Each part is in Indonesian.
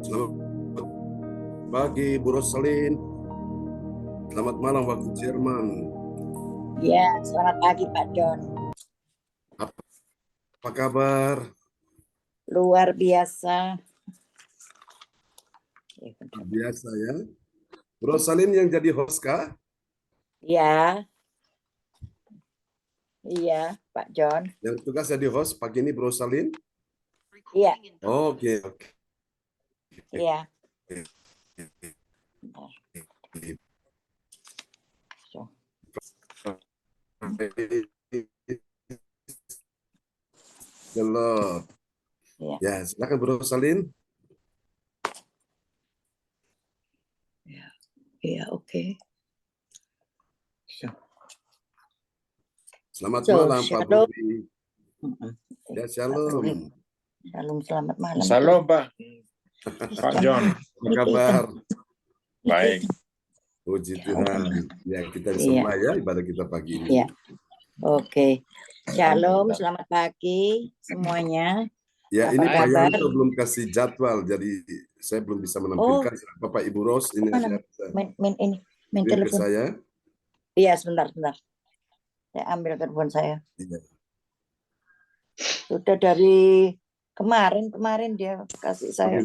Selamat pagi, Bu Rosalin. Selamat malam waktu Jerman. Ya, selamat pagi Pak John. Apa kabar? Luar biasa. Biasa ya. Bu Rosalin yang jadi host kah? Ya, iya Pak John. Yang tugas jadi host pagi ini Bu Rosalin? Iya. Oke. Iya. Halo. Ya, silakan Bu Rosalin. Iya, oke. Selamat malam Pak Budi. Ya, shalom. Shalom, selamat malam. Shalom Pak. Pak John. Apa kabar? Baik. Puji Tuhan. Ya, kita disembah ya ibadah kita pagi ini. Iya. Oke. Shalom, selamat pagi semuanya. Ya, Apa ini Pak kabar? Yanto belum kasih jadwal, jadi saya belum bisa menampilkan. Bapak Ibu Ros, ini Mana? Main ke telepon saya. Iya, sebentar. Saya ambil telepon saya. Iya. Sudah dari kemarin dia kasih saya.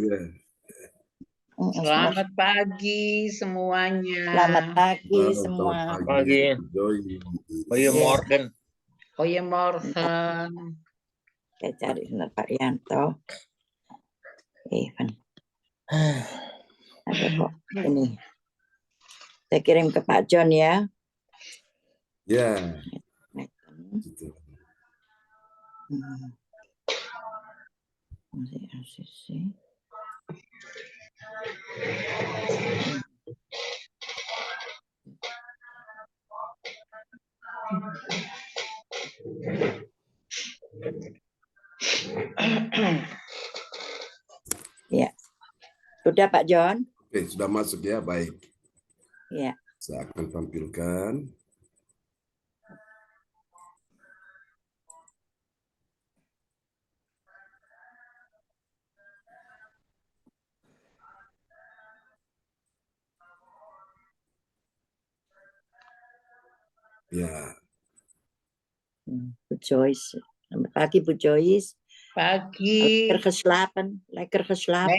Selamat pagi semuanya. Selamat pagi semua. Pagi. Goedemorgen. Saya cari sebentar Pak Yanto. Ada kok ini. Saya kirim ke Pak John ya. Ya. Masih ACC. Ya. Sudah Pak John? Oke, sudah masuk ya, baik. Ya. Saya akan tampilkan. Ya. Bu Joyce. Selamat pagi Bu Joyce. Pagi. Lekker geslapen.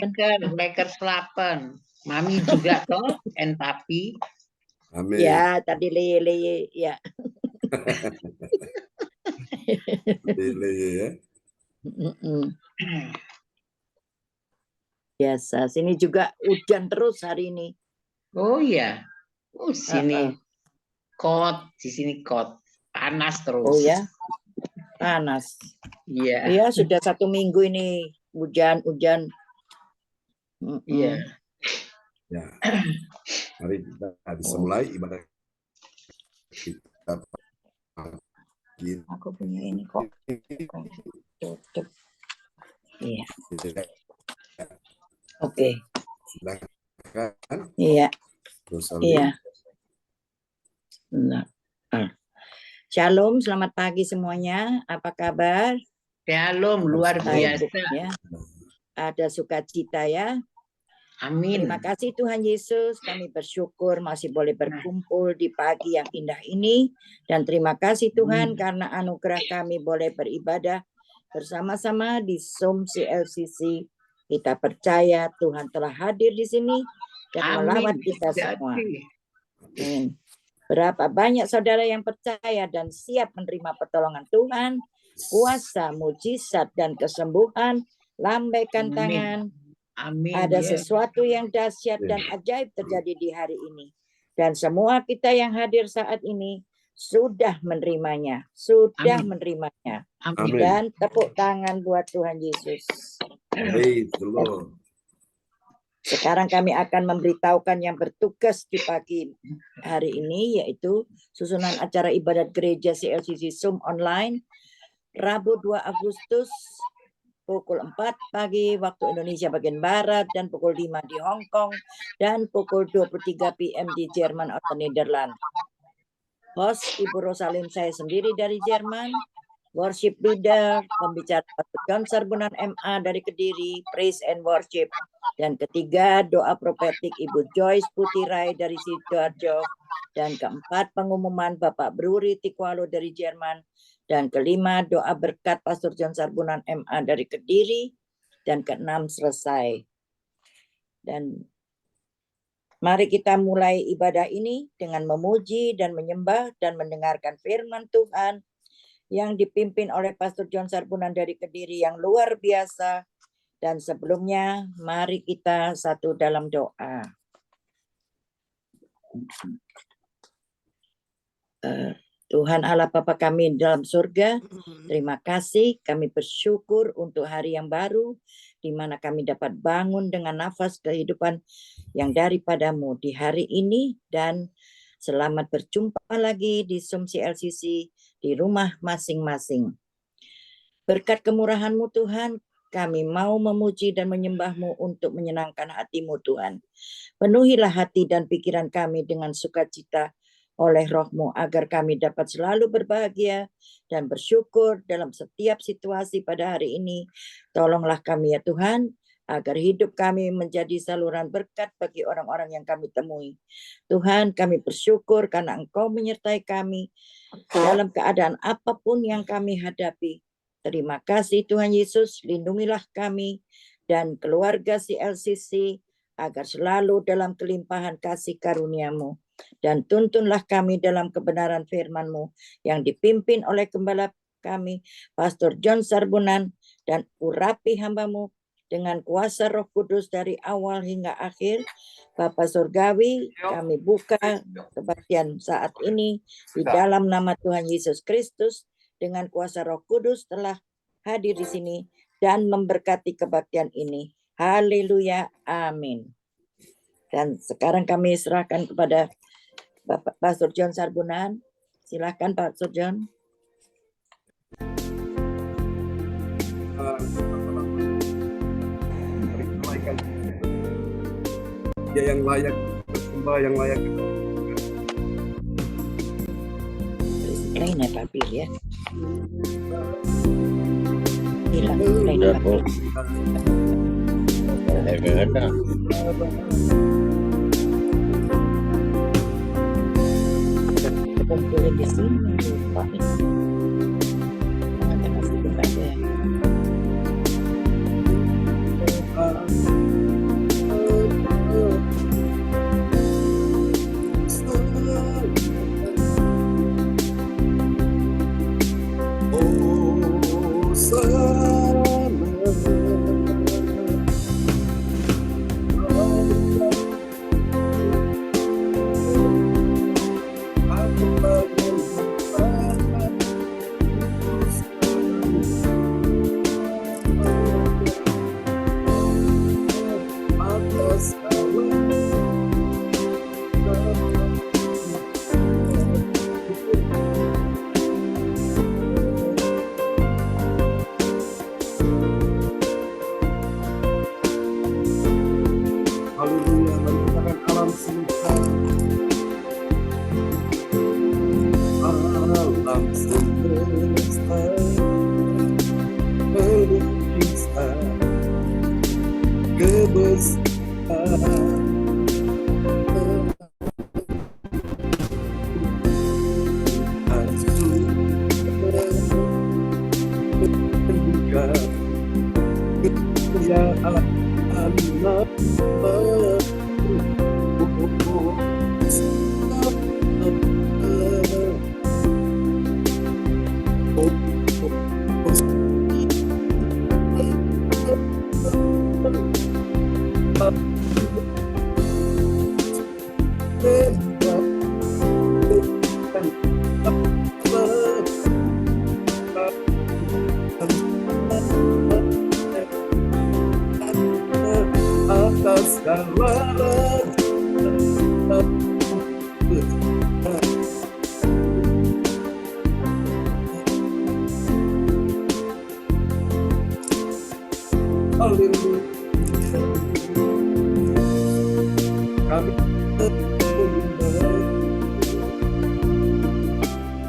Mami juga toh, en papi. Amin. Ya, tadi leye ya. Leye ya. Biasa, sini juga hujan terus hari ini. Oh iya. Oh, sini kot, di sini kot. Panas terus. Oh ya. Panas. Iya. Iya, sudah 1 minggu ini hujan. Iya. Ya. Mari kita bisa mulai ibadah kita. Aku punya ini kok. Tutup. Iya. Oke. Silakan. Iya. Iya. Nah. Shalom, selamat pagi semuanya. Apa kabar? Shalom, luar biasa. Ya. Ada sukacita ya. Amin. Terima kasih Tuhan Yesus, kami bersyukur masih boleh berkumpul di pagi yang indah ini. Dan terima kasih Tuhan karena anugerah kami boleh beribadah bersama-sama di Zoom CLCC. Kita percaya Tuhan telah hadir di sini dan melawat kita semua. Amin. Berapa banyak saudara yang percaya dan siap menerima pertolongan Tuhan, kuasa, mujizat, dan kesembuhan, lambaikan tangan. Amin. Ada sesuatu yang dahsyat dan ajaib terjadi di hari ini. Dan semua kita yang hadir saat ini sudah menerimanya. Amin. Dan tepuk tangan buat Tuhan Yesus. Sekarang kami akan memberitahukan yang bertugas di pagi hari ini, yaitu susunan acara ibadat gereja CLCC Zoom online, Rabu 2 Agustus, pukul 4 pagi waktu Indonesia bagian Barat, dan pukul 5 di Hong Kong, dan pukul 23 PM di Jerman atau Nederland. Host Ibu Rosalin saya sendiri dari Jerman, worship leader, pembicara Pastor John Sarbunan MA dari Kediri, praise and worship. Dan ketiga, doa profetik Ibu Joyce Putirai dari Sidoarjo. Dan keempat, pengumuman Bapak Bruri Tikwalo dari Jerman. Dan kelima, doa berkat Pastor John Sarbunan MA dari Kediri. Dan keenam, selesai. Dan mari kita mulai ibadah ini dengan memuji dan menyembah dan mendengarkan firman Tuhan yang dipimpin oleh Pastor John Sarbunan dari Kediri yang luar biasa. Dan sebelumnya, mari kita satu dalam doa. Tuhan Allah Bapa kami dalam surga, terima kasih, kami bersyukur untuk hari yang baru, di mana kami dapat bangun dengan nafas kehidupan yang daripadamu di hari ini, dan selamat berjumpa lagi di Sumsi LCC di rumah masing-masing. Berkat kemurahan-Mu Tuhan, kami mau memuji dan menyembah-Mu untuk menyenangkan hati-Mu Tuhan. Penuhilah hati dan pikiran kami dengan sukacita oleh Roh-Mu agar kami dapat selalu berbahagia dan bersyukur dalam setiap situasi pada hari ini. Tolonglah kami ya Tuhan, agar hidup kami menjadi saluran berkat bagi orang-orang yang kami temui. Tuhan, kami bersyukur karena Engkau menyertai kami dalam keadaan apapun yang kami hadapi. Terima kasih Tuhan Yesus, lindungilah kami dan keluarga CLCC agar selalu dalam kelimpahan kasih karunia-Mu. Dan tuntunlah kami dalam kebenaran firman-Mu yang dipimpin oleh gembala kami, Pastor John Sarbunan, dan urapi hamba-Mu dengan kuasa Roh Kudus dari awal hingga akhir. Bapa Surgawi, kami buka kebaktian saat ini di dalam nama Tuhan Yesus Kristus, dengan kuasa Roh Kudus telah hadir di sini dan memberkati kebaktian ini. Haleluya, amin. Dan sekarang kami serahkan kepada Bapak Pastor John Sarbunan. Silakan Pastor John. Dia yang layak bersembah, yang layak. Lain ya Pak Bil ya. Hilang lain Udah, Pak Bu. Bil. Ada. Kumpulin di sini lupa nih. Jangan kasih kepada ya.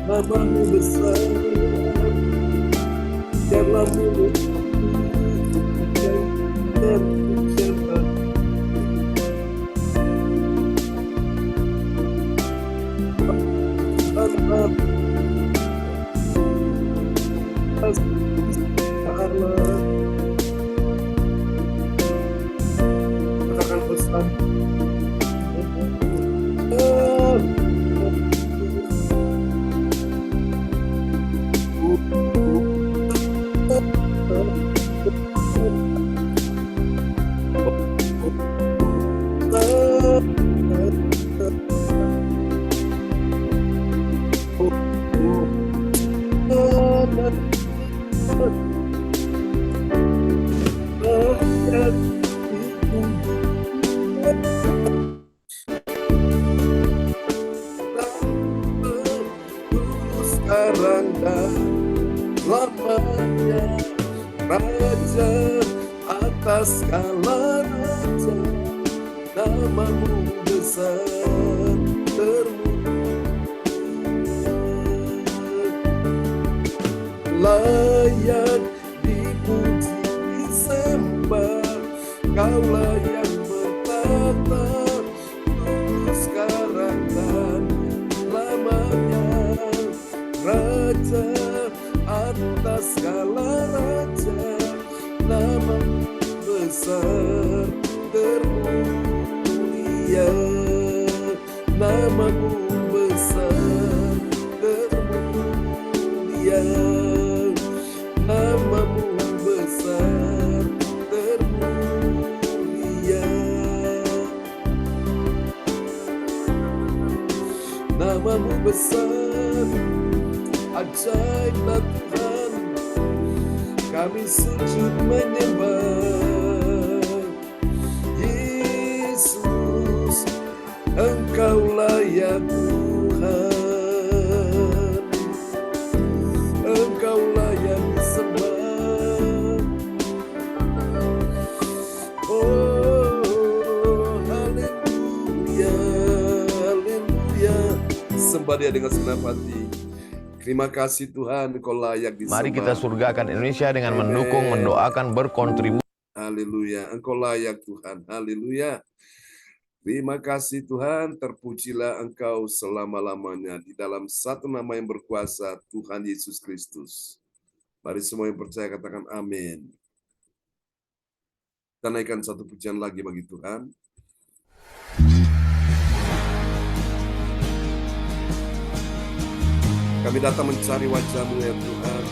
Namamu besar, dalam mulut katakan pesan sekarang dan lamanya, Raja atas segala raja, namamu besar termulia, layak dipuji disembah, Kaulah yang bertata dulu sekarang dan lamanya, Raja atas segala raja, nama besar termulia, namamu besar termulia, namamu besar termulia, namamu besar ajaiblah Tuhan, kami sujud menyembah. Yesus, Engkau layak Tuhan, Engkau layak disembah. Oh, haleluya, haleluya. Sembah Dia dengan segenap hati. Terima kasih Tuhan, Engkau layak disembah. Mari kita surgakan Indonesia dengan mendukung, mendoakan, berkontribusi. Haleluya, Engkau layak Tuhan. Haleluya. Terima kasih Tuhan, terpujilah Engkau selama-lamanya di dalam satu nama yang berkuasa, Tuhan Yesus Kristus. Mari semua yang percaya katakan amin. Kita naikkan satu pujian lagi bagi Tuhan. Kami datang mencari wajah-Mu ya Tuhan.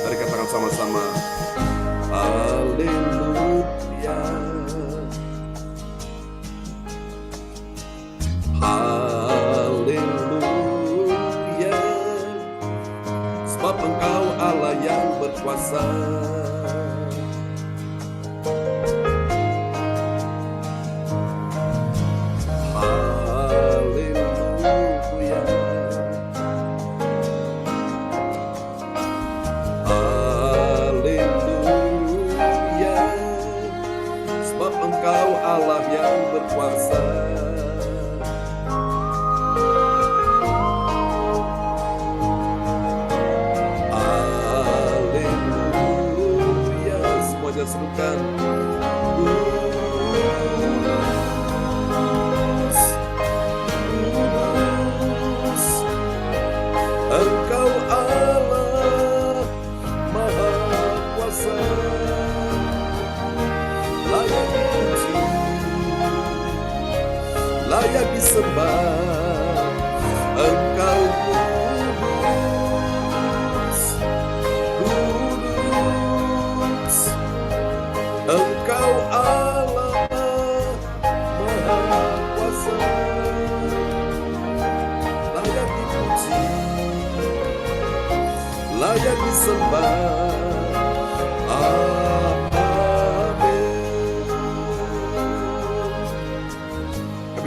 Mari katakan sama-sama. Haleluya. Haleluya. Sebab Engkau Allah yang berkuasa. Allah yang berkuasa. Haleluya. Semuanya serukan. Kudus, kudus, Engkau Allah Maha Kuasa. Layak dipuji, layak disembah, Engkau kudus, kudus, Engkau Allah Maha Kuasa, layak dipuji, layak disembah.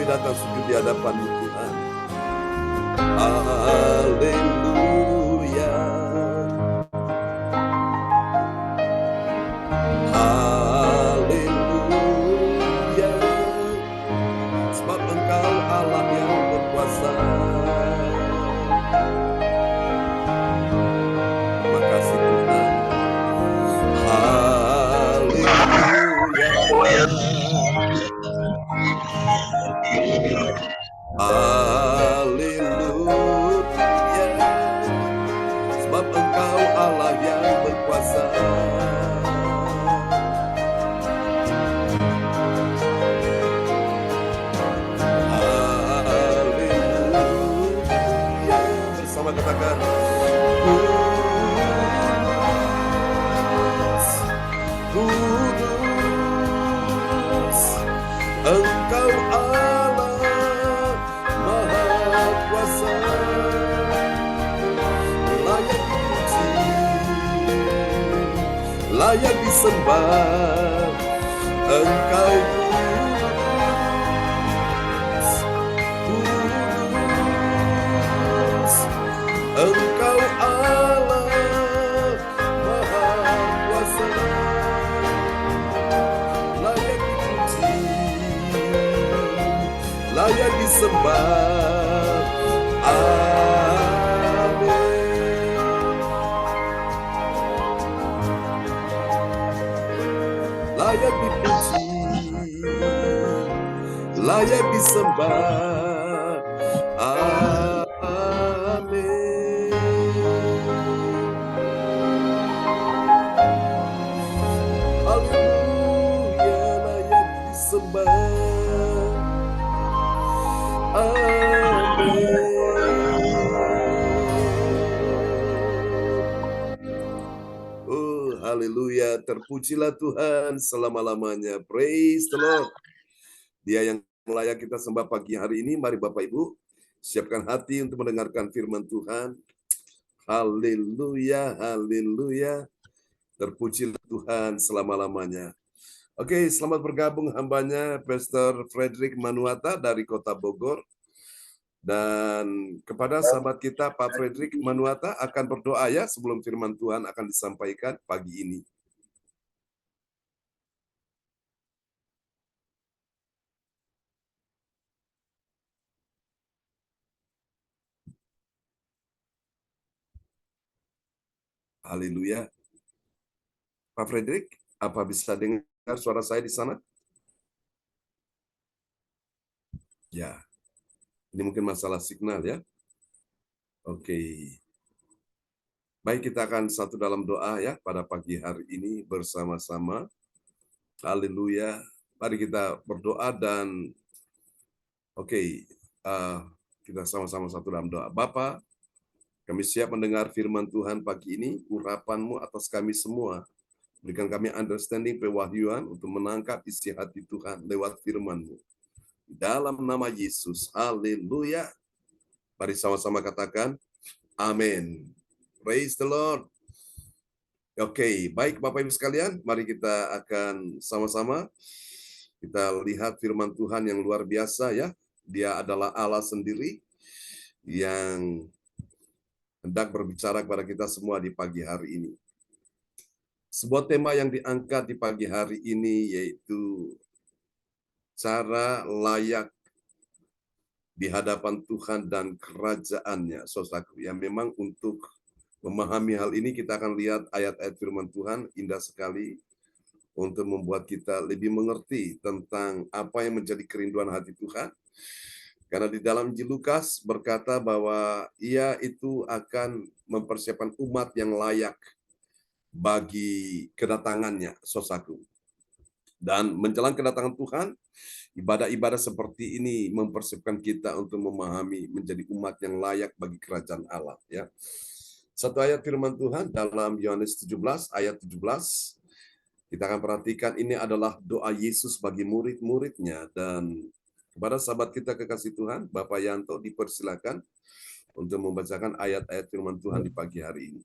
Datang sujud di hadapan Tuhan. Haleluya. Haleluya. Sebab Engkau Allah yang berkuasa. kuasa. Haleluya. Bersama katakan, Kudus, Engkau Allah Maha Kuasa, layak dipuji, layak disembah. Engkau kudus, Engkau Allah Maha Kuasa, layak dipuji, layak disembah. Amin. Layak dipuji, layak disembah. Amin. Haleluya, layak disembah. Amin. Oh, haleluya, terpujilah Tuhan selama-lamanya. Praise the Lord. Dia yang layak kita sembah pagi hari ini. Mari Bapak Ibu, siapkan hati untuk mendengarkan firman Tuhan. Haleluya, haleluya. Terpujilah Tuhan selama-lamanya. Oke, selamat bergabung hambanya Pastor Frederick Manuata dari Kota Bogor. Dan kepada sahabat kita Pak Frederick Manuata akan berdoa ya sebelum firman Tuhan akan disampaikan pagi ini. Haleluya. Pak Frederick, apa bisa dengar suara saya di sana? Ya, ini mungkin masalah signal ya. Oke. Baik, kita akan satu dalam doa ya pada pagi hari ini bersama-sama. Haleluya. Mari kita berdoa dan kita sama-sama satu dalam doa. Bapa, kami siap mendengar firman Tuhan pagi ini, urapan-Mu atas kami semua. Berikan kami understanding, pewahyuan untuk menangkap isi hati Tuhan lewat firman-Mu. Dalam nama Yesus, haleluya. Mari sama-sama katakan, amin. Praise the Lord. Oke, baik Bapak Ibu sekalian, mari kita akan sama-sama kita lihat firman Tuhan yang luar biasa ya. Dia adalah Allah sendiri yang hendak berbicara kepada kita semua di pagi hari ini. Sebuah tema yang diangkat di pagi hari ini yaitu cara layak di hadapan Tuhan dan kerajaannya, saudaraku. Ya, memang untuk memahami hal ini kita akan lihat ayat-ayat firman Tuhan indah sekali untuk membuat kita lebih mengerti tentang apa yang menjadi kerinduan hati Tuhan. Karena di dalam Injil Lukas berkata bahwa ia itu akan mempersiapkan umat yang layak bagi kedatangannya, saudaraku. Dan menjelang kedatangan Tuhan, ibadah-ibadah seperti ini mempersiapkan kita untuk memahami menjadi umat yang layak bagi kerajaan Allah. Ya. Satu ayat firman Tuhan dalam Yohanes 17 ayat 17. Kita akan perhatikan ini adalah doa Yesus bagi murid-muridnya. Dan kepada sahabat kita kekasih Tuhan, Bapak Yanto dipersilakan untuk membacakan ayat-ayat firman Tuhan di pagi hari ini.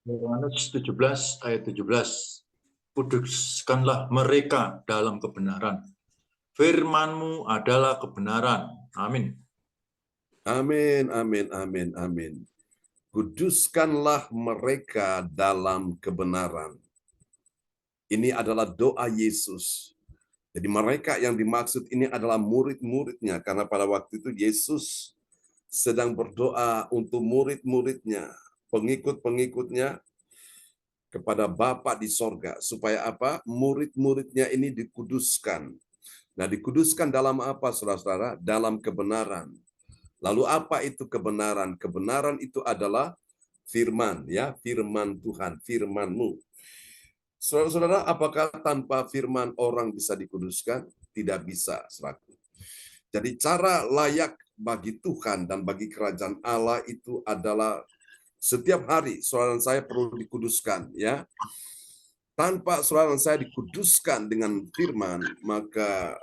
Yohanes 17 ayat 17. Kuduskanlah mereka dalam kebenaran. Firman-Mu adalah kebenaran. Amin. Amin, amin, amin, amin. Kuduskanlah mereka dalam kebenaran. Ini adalah doa Yesus. Jadi mereka yang dimaksud ini adalah murid-muridnya. Karena pada waktu itu Yesus sedang berdoa untuk murid-muridnya, pengikut-pengikutnya, kepada Bapa di sorga. Supaya apa? Murid-muridnya ini dikuduskan. Nah, dikuduskan dalam apa, saudara-saudara? Dalam kebenaran. Lalu apa itu kebenaran? Kebenaran itu adalah firman, ya, firman Tuhan, firman-Mu. Saudara-saudara, apakah tanpa firman orang bisa dikuduskan? Tidak bisa, saudaraku. Jadi cara layak bagi Tuhan dan bagi kerajaan Allah itu adalah setiap hari saudara dan saya perlu dikuduskan, ya. Tanpa saudara dan saya dikuduskan dengan firman, maka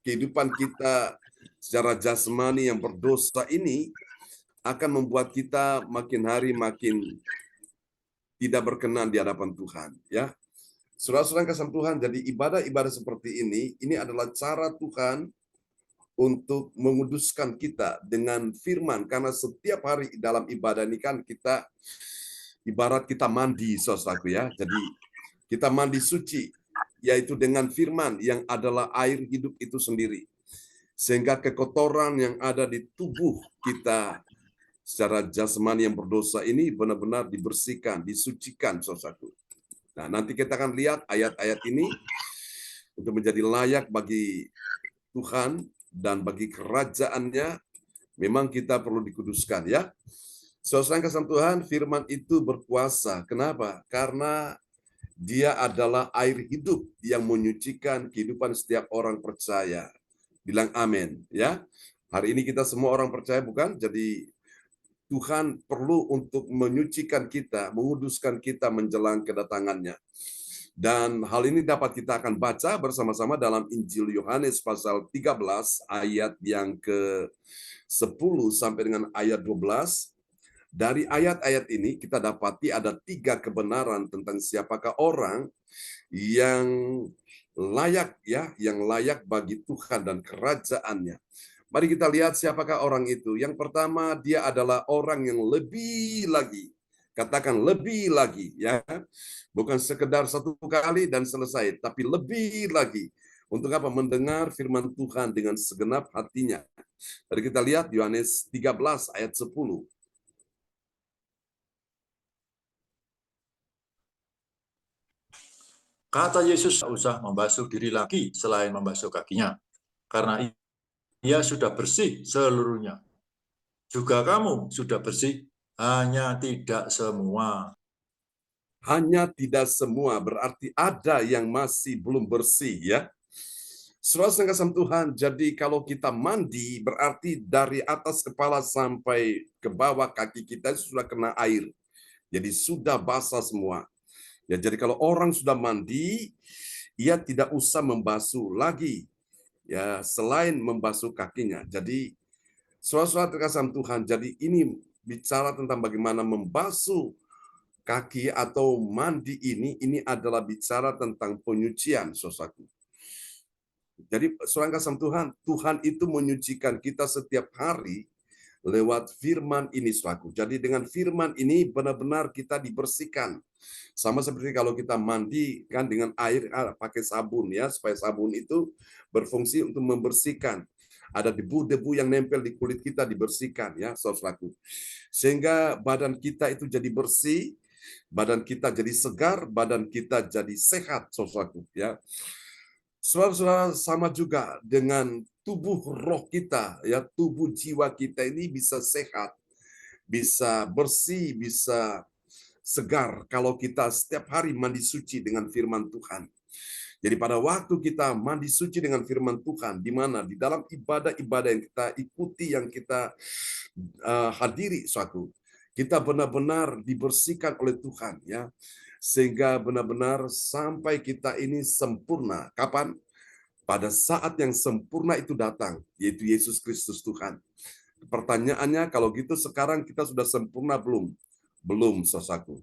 kehidupan kita secara jasmani yang berdosa ini akan membuat kita makin hari makin tidak berkenan di hadapan Tuhan, ya. Saudara-saudara kasih Tuhan, jadi ibadah-ibadah seperti ini adalah cara Tuhan untuk menguduskan kita dengan firman, karena setiap hari dalam ibadah ini kan kita ibarat kita mandi, saudaraku, ya. Jadi kita mandi suci, yaitu dengan firman yang adalah air hidup itu sendiri. Sehingga kekotoran yang ada di tubuh kita secara jasmani yang berdosa ini benar-benar dibersihkan, disucikan, saudaraku. Nah, nanti kita akan lihat ayat-ayat ini untuk menjadi layak bagi Tuhan dan bagi kerajaannya, memang kita perlu dikuduskan, ya. Saudara kasih Tuhan, firman itu berkuasa. Kenapa? Karena dia adalah air hidup yang menyucikan kehidupan setiap orang percaya. Bilang amin, ya. Hari ini kita semua orang percaya, bukan? Jadi Tuhan perlu untuk menyucikan kita, menguduskan kita menjelang kedatangannya. Dan hal ini dapat kita akan baca bersama-sama dalam Injil Yohanes pasal 13 ayat yang ke-10 sampai dengan ayat 12. Dari ayat-ayat ini kita dapati ada 3 kebenaran tentang siapakah orang yang layak, ya, yang layak bagi Tuhan dan kerajaannya. Mari kita lihat siapakah orang itu. Yang pertama, dia adalah orang yang lebih lagi. Katakan lebih lagi, ya. Bukan sekedar satu kali dan selesai, tapi lebih lagi. Untuk apa? Mendengar firman Tuhan dengan segenap hatinya. Mari kita lihat Yohanes 13 ayat 10. Kata Yesus, tidak usah membasuh diri lagi selain membasuh kakinya, karena ia sudah bersih seluruhnya. Juga kamu sudah bersih, hanya tidak semua. Hanya tidak semua, berarti ada yang masih belum bersih, ya. Saudara kasih Tuhan, jadi kalau kita mandi, berarti dari atas kepala sampai ke bawah kaki kita sudah kena air. Jadi sudah basah semua. Ya, jadi kalau orang sudah mandi, ia tidak usah membasuh lagi, ya, selain membasuh kakinya. Jadi, saudara-saudara terkasih Tuhan, jadi ini bicara tentang bagaimana membasuh kaki atau mandi ini adalah bicara tentang penyucian, saudaraku. Jadi, saudara kasih Tuhan, Tuhan itu menyucikan kita setiap hari lewat firman ini, saudaraku. Jadi dengan firman ini benar-benar kita dibersihkan. Sama seperti kalau kita mandi kan dengan air pakai sabun, ya, supaya sabun itu berfungsi untuk membersihkan. Ada debu-debu yang nempel di kulit kita dibersihkan, ya, saudaraku. Sehingga badan kita itu jadi bersih, badan kita jadi segar, badan kita jadi sehat, saudaraku, ya. Saudara-saudara, sama juga dengan tubuh roh kita, ya, tubuh jiwa kita ini bisa sehat, bisa bersih, bisa segar kalau kita setiap hari mandi suci dengan firman Tuhan. Jadi pada waktu kita mandi suci dengan firman Tuhan, di mana di dalam ibadah-ibadah yang kita ikuti, yang kita hadiri suatu, kita benar-benar dibersihkan oleh Tuhan, ya, sehingga benar-benar sampai kita ini sempurna. Kapan? Pada saat yang sempurna itu datang, yaitu Yesus Kristus Tuhan. Pertanyaannya, kalau gitu sekarang kita sudah sempurna belum? Belum, saudaraku.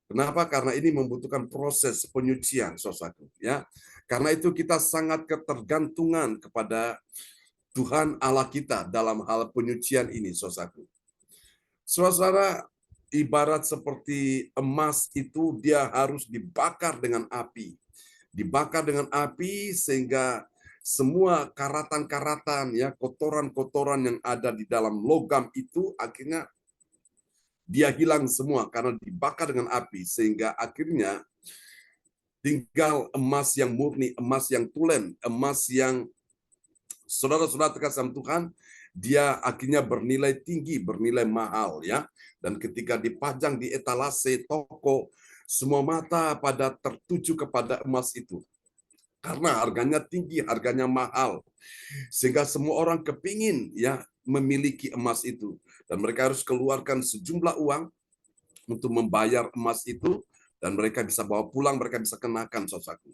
Kenapa? Karena ini membutuhkan proses penyucian, saudaraku, ya. Karena itu kita sangat ketergantungan kepada Tuhan Allah kita dalam hal penyucian ini, saudaraku. Saudara, ibarat seperti emas itu dia harus dibakar dengan api. Dibakar dengan api sehingga semua karatan-karatan, ya, kotoran-kotoran yang ada di dalam logam itu akhirnya dia hilang semua karena dibakar dengan api, sehingga akhirnya tinggal emas yang murni, emas yang tulen, emas yang saudara-saudara terkasih Tuhan, dia akhirnya bernilai tinggi, bernilai mahal ya. Dan ketika dipajang di etalase toko, semua mata pada tertuju kepada emas itu. Karena harganya tinggi, harganya mahal. Sehingga semua orang kepingin ya memiliki emas itu. Dan mereka harus keluarkan sejumlah uang untuk membayar emas itu. Dan mereka bisa bawa pulang, mereka bisa kenakan, saudaraku.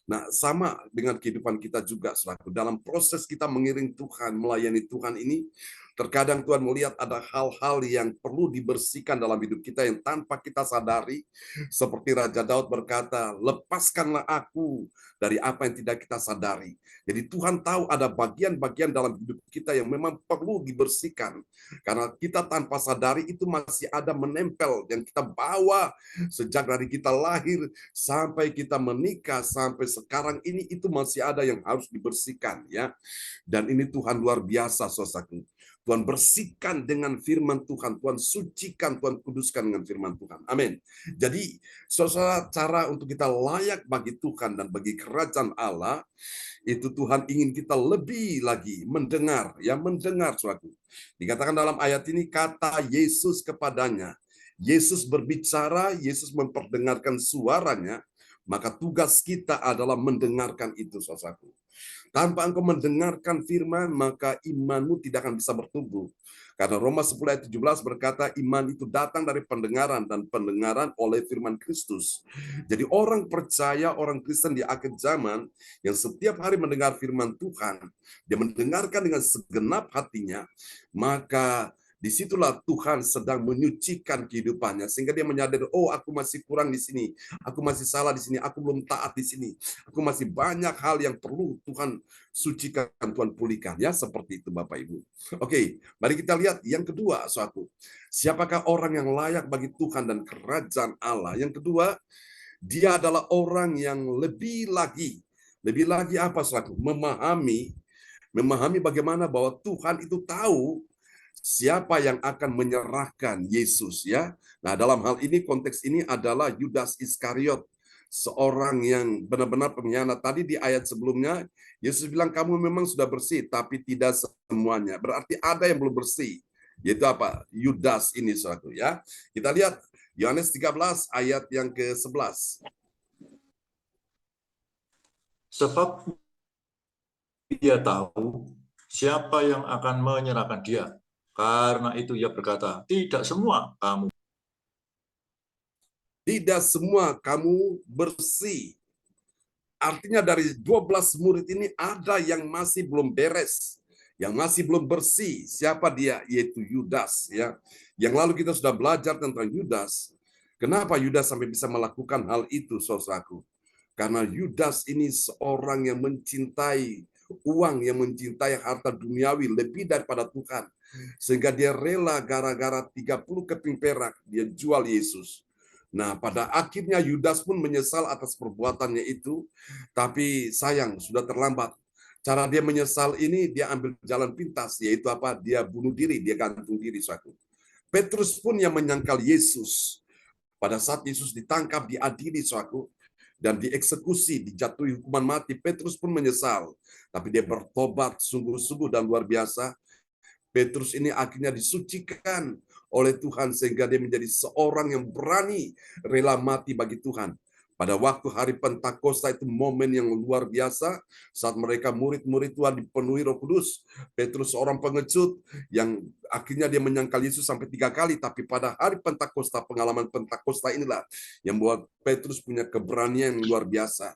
Nah, sama dengan kehidupan kita juga, saudaraku. Dalam proses kita mengiring Tuhan, melayani Tuhan ini, terkadang Tuhan melihat ada hal-hal yang perlu dibersihkan dalam hidup kita yang tanpa kita sadari. Seperti Raja Daud berkata, lepaskanlah aku dari apa yang tidak kita sadari. Jadi Tuhan tahu ada bagian-bagian dalam hidup kita yang memang perlu dibersihkan. Karena kita tanpa sadari itu masih ada menempel yang kita bawa sejak dari kita lahir sampai kita menikah, sampai sekarang ini itu masih ada yang harus dibersihkan ya. Dan ini Tuhan luar biasa, saudaraku. Tuhan bersihkan dengan firman Tuhan, Tuhan sucikan, Tuhan kuduskan dengan firman Tuhan. Amin. Jadi, saudara, cara untuk kita layak bagi Tuhan dan bagi kerajaan Allah, itu Tuhan ingin kita lebih lagi mendengar, ya mendengar, saudaraku. Dikatakan dalam ayat ini, kata Yesus kepadanya. Yesus berbicara, Yesus memperdengarkan suaranya, maka tugas kita adalah mendengarkan itu, saudaraku. Tanpa engkau mendengarkan firman, maka imanmu tidak akan bisa bertumbuh. Karena Roma 10 ayat 17 berkata, iman itu datang dari pendengaran, dan pendengaran oleh firman Kristus. Jadi orang percaya, orang Kristen di akhir zaman, yang setiap hari mendengar firman Tuhan, dia mendengarkan dengan segenap hatinya, maka disitulah Tuhan sedang menyucikan kehidupannya, sehingga dia menyadari, oh aku masih kurang di sini, aku masih salah di sini, aku belum taat di sini, aku masih banyak hal yang perlu Tuhan sucikan, Tuhan pulihkan, ya seperti itu Bapak Ibu. Oke, mari kita lihat yang kedua, suatu. Siapakah orang yang layak bagi Tuhan dan kerajaan Allah? Yang kedua, dia adalah orang yang lebih lagi apa, suatu? Memahami bagaimana bahwa Tuhan itu tahu siapa yang akan menyerahkan Yesus ya. Nah, dalam hal ini konteks ini adalah Yudas Iskariot, seorang yang benar-benar pengkhianat. Tadi di ayat sebelumnya Yesus bilang kamu memang sudah bersih tapi tidak semuanya. Berarti ada yang belum bersih. Yaitu apa? Yudas ini suatu ya. Kita lihat Yohanes 13 ayat yang ke-11. Sebab dia tahu siapa yang akan menyerahkan dia. Karena itu ia berkata, tidak semua kamu bersih. Artinya dari 12 murid ini ada yang masih belum beres, yang masih belum bersih. Siapa dia? Yaitu Yudas ya. Yang lalu kita sudah belajar tentang Yudas. Kenapa Yudas sampai bisa melakukan hal itu, saudaraku? Karena Yudas ini seorang yang mencintai uang, yang mencintai harta duniawi lebih daripada Tuhan. Sehingga dia rela gara-gara 30 keping perak, dia jual Yesus. Nah, pada akhirnya Yudas pun menyesal atas perbuatannya itu, tapi sayang, sudah terlambat. Cara dia menyesal ini, dia ambil jalan pintas, yaitu apa? Dia bunuh diri, dia gantung diri, saudaraku. Petrus pun yang menyangkal Yesus. Pada saat Yesus ditangkap, diadili, saudaraku, dan dieksekusi, dijatuhi hukuman mati, Petrus pun menyesal. Tapi dia bertobat sungguh-sungguh dan luar biasa. Petrus ini akhirnya disucikan oleh Tuhan sehingga dia menjadi seorang yang berani rela mati bagi Tuhan. Pada waktu hari Pentakosta itu momen yang luar biasa saat mereka murid-murid Tuhan dipenuhi Roh Kudus. Petrus seorang pengecut yang akhirnya dia menyangkal Yesus sampai 3 kali, tapi pada hari Pentakosta, pengalaman Pentakosta inilah yang membuat Petrus punya keberanian yang luar biasa.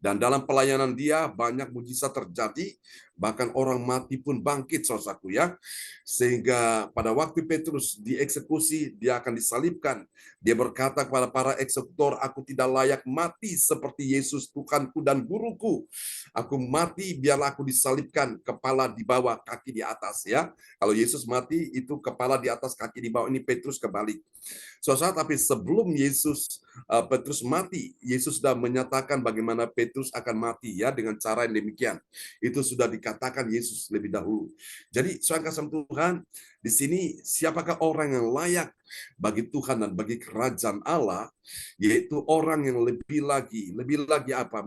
Dan dalam pelayanan dia banyak mujizat terjadi, bahkan orang mati pun bangkit, saudaraku ya. Sehingga pada waktu Petrus dieksekusi, dia akan disalibkan. Dia berkata kepada para eksekutor, aku tidak layak mati seperti Yesus Tuhanku dan guruku. Aku mati biarlah aku disalibkan, kepala di bawah, kaki di atas ya. Kalau Yesus mati itu kepala di atas, kaki di bawah, ini Petrus kebalik. Saudara, tapi sebelum Petrus mati, Yesus sudah menyatakan bagaimana Petrus akan mati ya dengan cara yang demikian. Itu sudah dikatakan Yesus lebih dahulu. Jadi saudara kasih Tuhan, di sini siapakah orang yang layak bagi Tuhan dan bagi kerajaan Allah? Yaitu orang yang lebih lagi apa?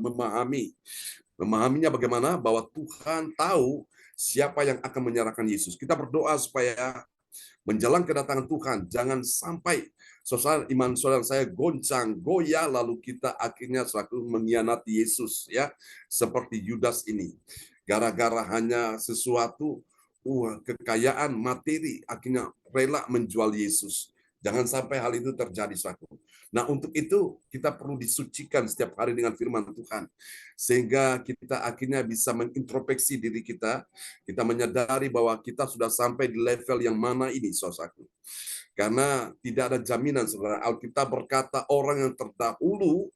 Memahaminya bagaimana bahwa Tuhan tahu Siapa yang akan menyerahkan Yesus? Kita berdoa supaya menjelang kedatangan Tuhan, jangan sampai iman saudara saya goncang, goyah, lalu kita akhirnya selalu mengkhianati Yesus, ya, seperti Yudas ini. Gara-gara hanya sesuatu, kekayaan materi, akhirnya rela menjual Yesus. Jangan sampai hal itu terjadi, saudaraku. Nah, untuk itu kita perlu disucikan setiap hari dengan firman Tuhan. Sehingga kita akhirnya bisa mengintrospeksi diri kita menyadari bahwa kita sudah sampai di level yang mana ini, saudaraku. Karena tidak ada jaminan, saudara. Alkitab berkata orang yang terdahulu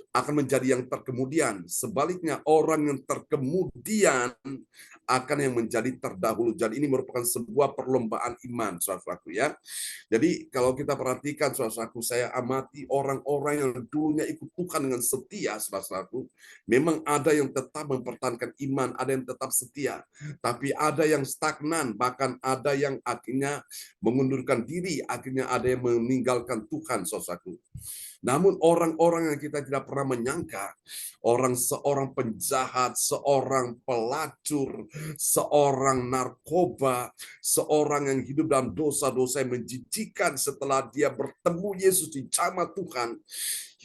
akan menjadi yang terkemudian. Sebaliknya orang yang terkemudian akan yang menjadi terdahulu. Jadi ini merupakan sebuah perlombaan iman, saudaraku, ya. Jadi kalau kita perhatikan, saudaraku, saya amati orang-orang yang dulunya ikut Tuhan dengan setia, saudaraku. Memang ada yang tetap mempertahankan iman, ada yang tetap setia. Tapi ada yang stagnan, bahkan ada yang akhirnya mengundurkan diri, akhirnya ada yang meninggalkan Tuhan, saudaraku. Namun orang-orang yang kita tidak pernah menyangka, seorang penjahat, seorang pelacur, seorang narkoba, seorang yang hidup dalam dosa-dosa yang menjijikan, setelah dia bertemu Yesus di jamaah Tuhan,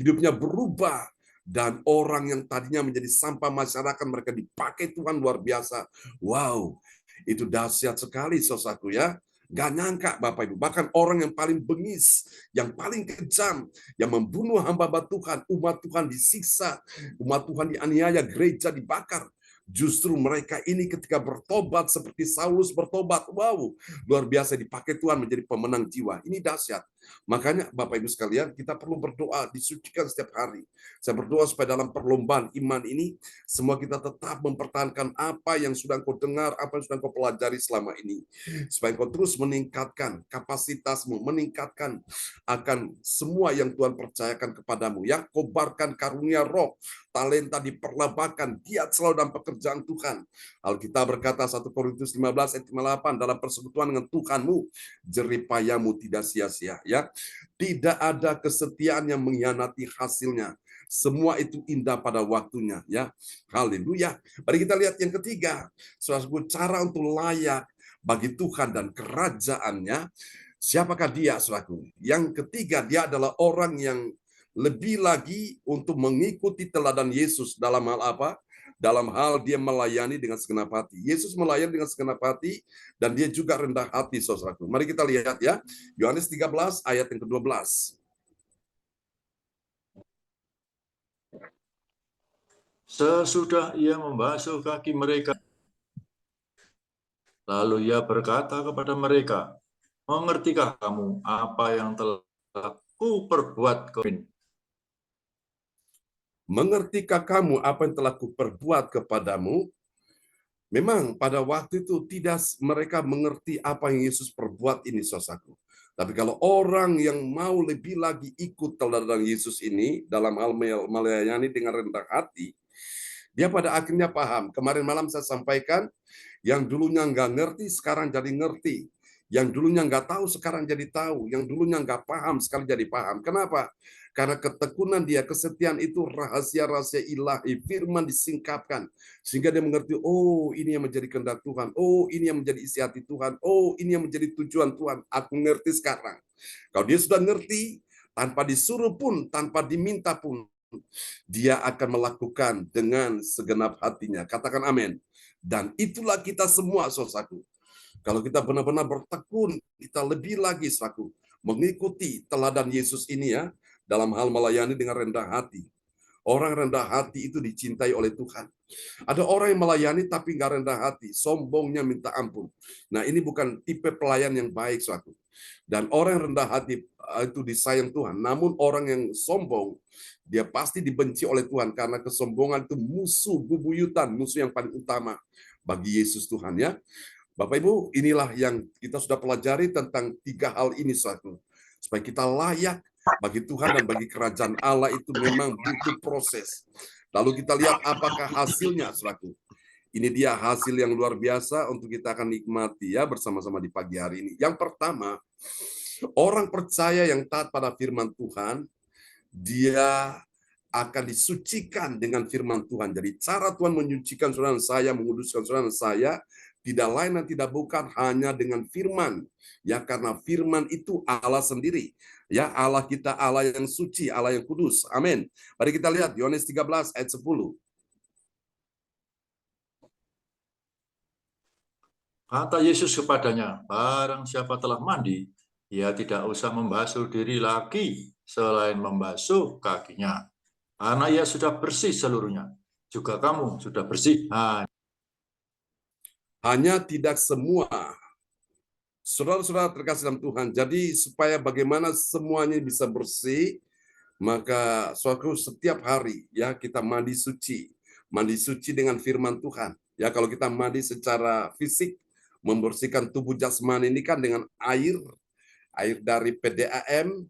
hidupnya berubah. Dan orang yang tadinya menjadi sampah masyarakat, mereka dipakai Tuhan luar biasa. Wow, itu dahsyat sekali, saudaraku, ya. Gak nyangka, Bapak Ibu. Bahkan orang yang paling bengis, yang paling kejam, yang membunuh hamba-hamba Tuhan, umat Tuhan disiksa, umat Tuhan dianiaya, gereja dibakar. Justru mereka ini ketika bertobat seperti Saulus bertobat, wow, luar biasa, dipakai Tuhan menjadi pemenang jiwa. Ini dahsyat. Makanya Bapak Ibu sekalian, kita perlu berdoa, disucikan setiap hari. Saya berdoa supaya dalam perlombaan iman ini, semua kita tetap mempertahankan apa yang sudah kau dengar, apa yang sudah kau pelajari selama ini. Supaya kau terus meningkatkan kapasitasmu, meningkatkan akan semua yang Tuhan percayakan kepadamu. Ya, kobarkan karunia roh, talenta diperlebatkan, giat selalu dalam pekerjaan Tuhan. Alkitab berkata 1 Korintus 15 ayat 8, dalam persekutuan dengan Tuhanmu, jeripayamu tidak sia-sia. Ya, tidak ada kesetiaan yang mengkhianati hasilnya. Semua itu indah pada waktunya. Ya, haleluya. Mari kita lihat yang ketiga, saudara, cara untuk layak bagi Tuhan dan kerajaannya. Siapakah dia, saudaraku? Yang ketiga, dia adalah orang yang lebih lagi untuk mengikuti teladan Yesus dalam hal apa? Dalam hal dia melayani dengan segenap hati. Yesus melayani dengan segenap hati dan dia juga rendah hati, saudaraku. Mari kita lihat, ya. Yohanes 13 ayat yang ke-12. Sesudah ia membasuh kaki mereka, lalu ia berkata kepada mereka, mengertikah kamu apa yang telah kuperbuat kepadamu? Mengertikah kamu apa yang telah kuperbuat kepadamu? Memang pada waktu itu tidak mereka mengerti apa yang Yesus perbuat ini, saudaraku. Tapi kalau orang yang mau lebih lagi ikut teladan Yesus ini dalam hal melayani dengan rendah hati, dia pada akhirnya paham. Kemarin malam saya sampaikan, yang dulunya nggak ngerti sekarang jadi ngerti. Yang dulunya nggak tahu sekarang jadi tahu. Yang dulunya nggak paham sekarang jadi paham. Kenapa? Karena ketekunan dia, kesetiaan itu rahasia-rahasia ilahi, firman disingkapkan. Sehingga dia mengerti, oh ini yang menjadi kehendak Tuhan, oh ini yang menjadi isi hati Tuhan, oh ini yang menjadi tujuan Tuhan. Aku ngerti sekarang. Kalau dia sudah ngerti, tanpa disuruh pun, tanpa diminta pun, dia akan melakukan dengan segenap hatinya. Katakan amin. Dan itulah kita semua, saudaraku. Kalau kita benar-benar bertekun, kita lebih lagi, saudaraku, mengikuti teladan Yesus ini, ya, dalam hal melayani dengan rendah hati. Orang rendah hati itu dicintai oleh Tuhan. Ada orang yang melayani tapi nggak rendah hati, sombongnya minta ampun. Nah, ini bukan tipe pelayan yang baik, saudaraku. Dan orang yang rendah hati itu disayang Tuhan. Namun orang yang sombong, dia pasti dibenci oleh Tuhan karena kesombongan itu musuh bebuyutan, musuh yang paling utama bagi Yesus Tuhan, ya. Bapak Ibu, inilah yang kita sudah pelajari tentang 3 hal ini, saudaraku. Supaya kita layak bagi Tuhan dan bagi kerajaan Allah itu memang butuh proses. Lalu kita lihat apakah hasilnya, saudaraku. Ini dia hasil yang luar biasa untuk kita akan nikmati, ya, bersama-sama di pagi hari ini. Yang pertama, orang percaya yang taat pada firman Tuhan, dia akan disucikan dengan firman Tuhan. Jadi cara Tuhan menyucikan saudara saya, menguduskan saudara saya, tidak lain dan tidak bukan hanya dengan firman. Ya, karena firman itu Allah sendiri. Ya, Allah kita Allah yang suci, Allah yang kudus. Amin. Mari kita lihat Yohanes 13 ayat 10. Kata Yesus kepadanya, barang siapa telah mandi, ia tidak usah membasuh diri lagi selain membasuh kakinya. Karena ia sudah bersih seluruhnya. Juga kamu sudah bersih. Hanya tidak semua. Saudara-saudara terkasih dalam Tuhan, jadi supaya bagaimana semuanya bisa bersih, maka suatu setiap hari ya kita mandi suci dengan firman Tuhan. Ya, kalau kita mandi secara fisik, membersihkan tubuh jasmani ini kan dengan air dari PDAM,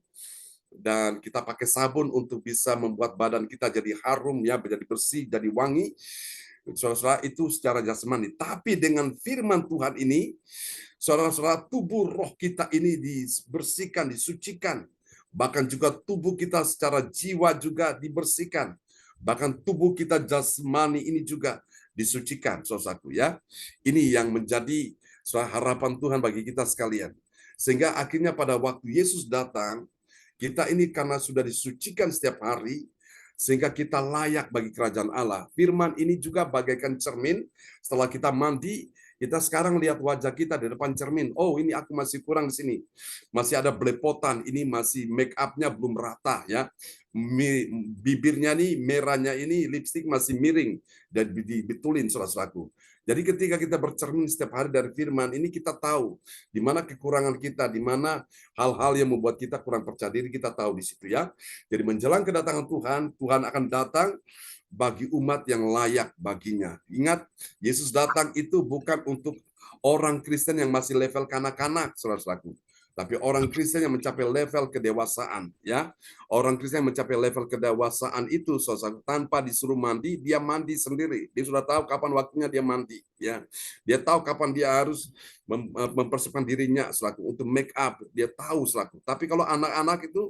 dan kita pakai sabun untuk bisa membuat badan kita jadi harum, ya, menjadi bersih, jadi wangi. Saudara-saudara, itu secara jasmani. Tapi dengan firman Tuhan ini, saudara-saudara, tubuh roh kita ini dibersihkan, disucikan. Bahkan juga tubuh kita secara jiwa juga dibersihkan. Bahkan tubuh kita jasmani ini juga disucikan, saudaraku, ya. Ini yang menjadi harapan Tuhan bagi kita sekalian. Sehingga akhirnya pada waktu Yesus datang, kita ini karena sudah disucikan setiap hari, sehingga kita layak bagi kerajaan Allah. Firman ini juga bagaikan cermin. Setelah kita mandi, kita sekarang lihat wajah kita di depan cermin. Oh, ini aku masih kurang di sini. Masih ada belepotan, ini masih make up-nya belum rata, ya. Bibirnya nih, merahnya ini, lipstik masih miring dan dibetulin, saudara-saudaraku. Jadi ketika kita bercermin setiap hari dari firman ini, kita tahu di mana kekurangan kita, di mana hal-hal yang membuat kita kurang percaya diri, kita tahu di situ, ya. Jadi menjelang kedatangan Tuhan, Tuhan akan datang bagi umat yang layak baginya. Ingat, Yesus datang itu bukan untuk orang Kristen yang masih level kanak-kanak, saudara-saudaraku. Tapi orang Kristen yang mencapai level kedewasaan, ya. Orang Kristen yang mencapai level kedewasaan itu, saudara, tanpa disuruh mandi, dia mandi sendiri. Dia sudah tahu kapan waktunya dia mandi, ya. Dia tahu kapan dia harus mempersiapkan dirinya selaku untuk make up, dia tahu selaku. Tapi kalau anak-anak itu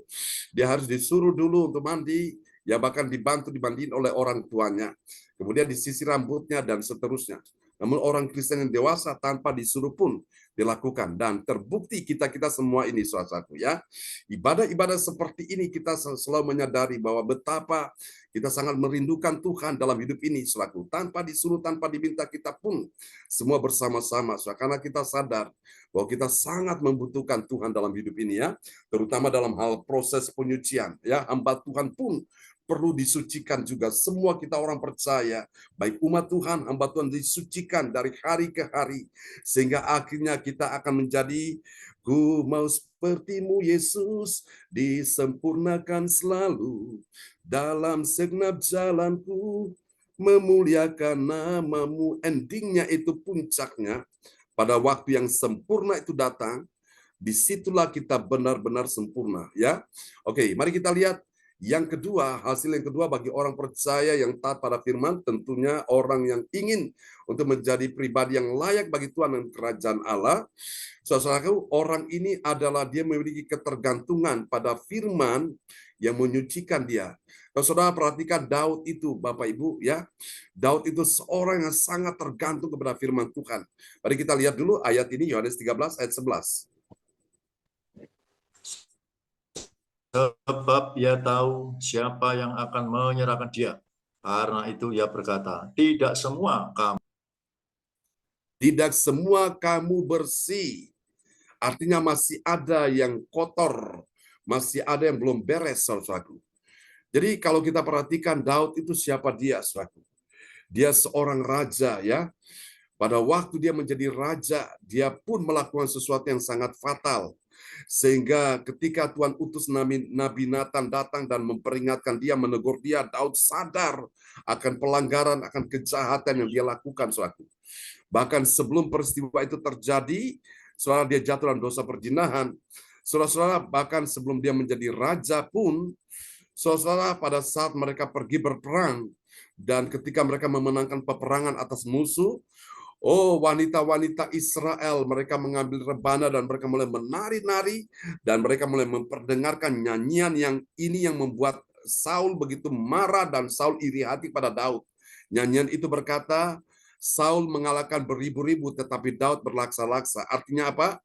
dia harus disuruh dulu untuk mandi, ya, bahkan dibantu dimandiin oleh orang tuanya. Kemudian disisir rambutnya dan seterusnya. Namun orang Kristen yang dewasa tanpa disuruh pun dilakukan, dan terbukti kita semua ini, saudaraku, ya. Ibadah-ibadah seperti ini kita selalu menyadari bahwa betapa kita sangat merindukan Tuhan dalam hidup ini, saudaraku. Tanpa disuruh, tanpa diminta, kita pun semua bersama-sama, saudara, karena kita sadar bahwa kita sangat membutuhkan Tuhan dalam hidup ini, ya. Terutama dalam hal proses penyucian, ya. Hamba Tuhan pun perlu disucikan juga. Semua kita orang percaya, baik umat Tuhan, hamba Tuhan disucikan dari hari ke hari. Sehingga akhirnya kita akan menjadi, ku mau sepertimu Yesus, disempurnakan selalu. Dalam segenap jalanku, memuliakan namamu. Endingnya itu, puncaknya, pada waktu yang sempurna itu datang, disitulah kita benar-benar sempurna, ya. Oke, mari kita lihat. Yang kedua, hasil yang kedua bagi orang percaya yang taat pada firman, tentunya orang yang ingin untuk menjadi pribadi yang layak bagi Tuhan dan kerajaan Allah. Saudaraku, orang ini adalah dia memiliki ketergantungan pada firman yang menyucikan dia. Kalau saudara perhatikan Daud itu, Bapak Ibu, ya. Daud itu seorang yang sangat tergantung kepada firman Tuhan. Mari kita lihat dulu ayat ini, Yohanes 13 ayat 11. Sebab ia tahu siapa yang akan menyerahkan dia. Karena itu ia berkata, tidak semua kamu bersih. Artinya masih ada yang kotor, masih ada yang belum beres, saudaraku. Jadi kalau kita perhatikan Daud itu siapa dia, saudaraku? Dia seorang raja, ya. Pada waktu dia menjadi raja, dia pun melakukan sesuatu yang sangat fatal. Sehingga ketika Tuhan utus Nabi Nathan datang dan memperingatkan dia, menegur dia, Daud sadar akan pelanggaran, akan kejahatan yang dia lakukan, saudaraku. Bahkan sebelum peristiwa itu terjadi, saudara, dia jatuh dalam dosa perzinahan. Saudara-saudara, bahkan sebelum dia menjadi raja pun, saudara, pada saat mereka pergi berperang, dan ketika mereka memenangkan peperangan atas musuh, oh, wanita-wanita Israel, mereka mengambil rebana dan mereka mulai menari-nari, dan mereka mulai memperdengarkan nyanyian yang ini yang membuat Saul begitu marah dan Saul iri hati pada Daud. Nyanyian itu berkata, Saul mengalahkan beribu-ribu, tetapi Daud berlaksa-laksa. Artinya apa?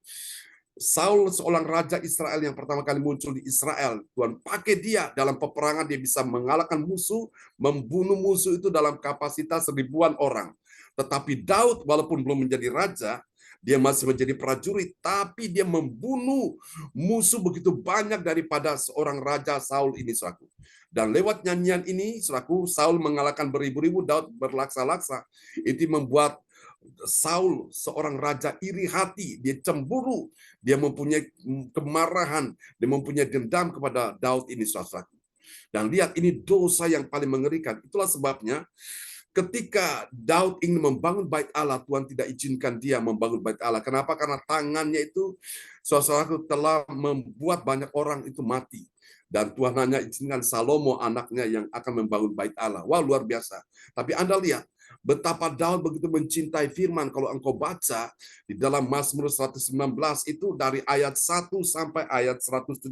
Saul seorang raja Israel yang pertama kali muncul di Israel. Tuhan pakai dia dalam peperangan, dia bisa mengalahkan musuh, membunuh musuh itu dalam kapasitas ribuan orang. Tetapi Daud walaupun belum menjadi raja, dia masih menjadi prajurit, tapi dia membunuh musuh begitu banyak daripada seorang raja Saul ini, saudaraku. Dan lewat nyanyian ini, saudaraku, Saul mengalahkan beribu-ribu, Daud berlaksa-laksa. Itu membuat Saul seorang raja iri hati, dia cemburu, dia mempunyai kemarahan, dia mempunyai dendam kepada Daud ini, saudaraku. Dan lihat, ini dosa yang paling mengerikan. Itulah sebabnya ketika Daud ingin membangun bait Allah, Tuhan tidak izinkan dia membangun bait Allah. Kenapa? Karena tangannya itu, saudaraku, telah membuat banyak orang itu mati. Dan Tuhan hanya izinkan Salomo anaknya yang akan membangun bait Allah. Wah, luar biasa. Tapi Anda lihat, betapa Daud begitu mencintai firman. Kalau engkau baca di dalam Mazmur 119 itu dari ayat 1 sampai ayat 176,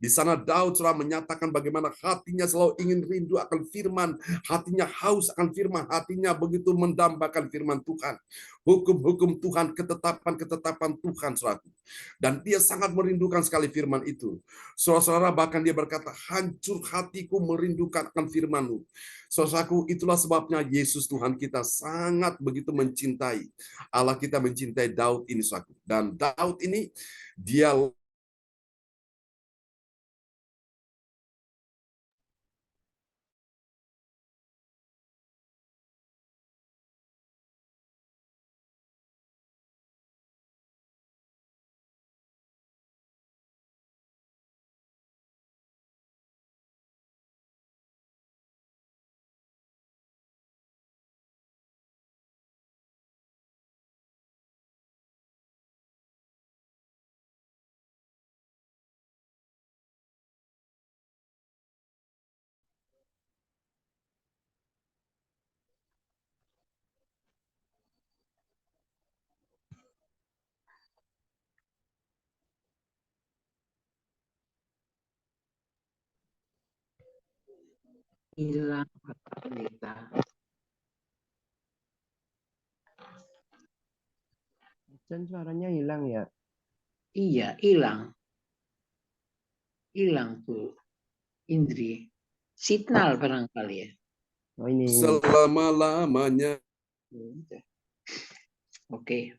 di sana Daud telah menyatakan bagaimana hatinya selalu ingin rindu akan firman, hatinya haus akan firman, hatinya begitu mendambakan firman Tuhan. Hukum-hukum Tuhan, ketetapan-ketetapan Tuhan, saudaraku. Dan dia sangat merindukan sekali firman itu. Saudara-saudara, bahkan dia berkata, hancur hatiku merindukan akan firman-Mu. Saudaraku, itulah sebabnya Yesus Tuhan kita sangat begitu mencintai. Allah kita mencintai Daud ini, saudaraku. Dan Daud ini, dia Hilang kita. Dan suaranya hilang ya? Iya, hilang. Hilang tuh, Indri. Signal barangkali ya. Oh ini. selama-lamanya. Oke.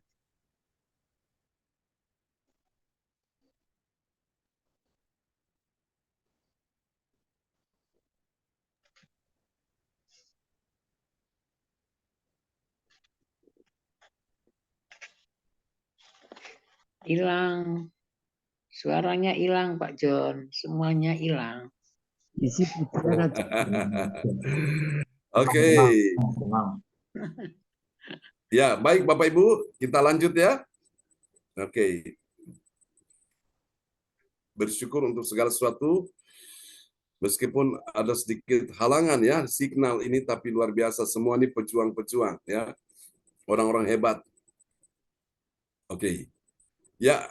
Hilang. Suaranya hilang, Pak John. Semuanya hilang. Isi pikiran. Oke. Ya, baik Bapak Ibu, kita lanjut ya. Oke. Bersyukur untuk segala sesuatu. Meskipun ada sedikit halangan ya, signal ini, tapi luar biasa. Semua ini pejuang-pejuang ya. Orang-orang hebat. Oke. Ya,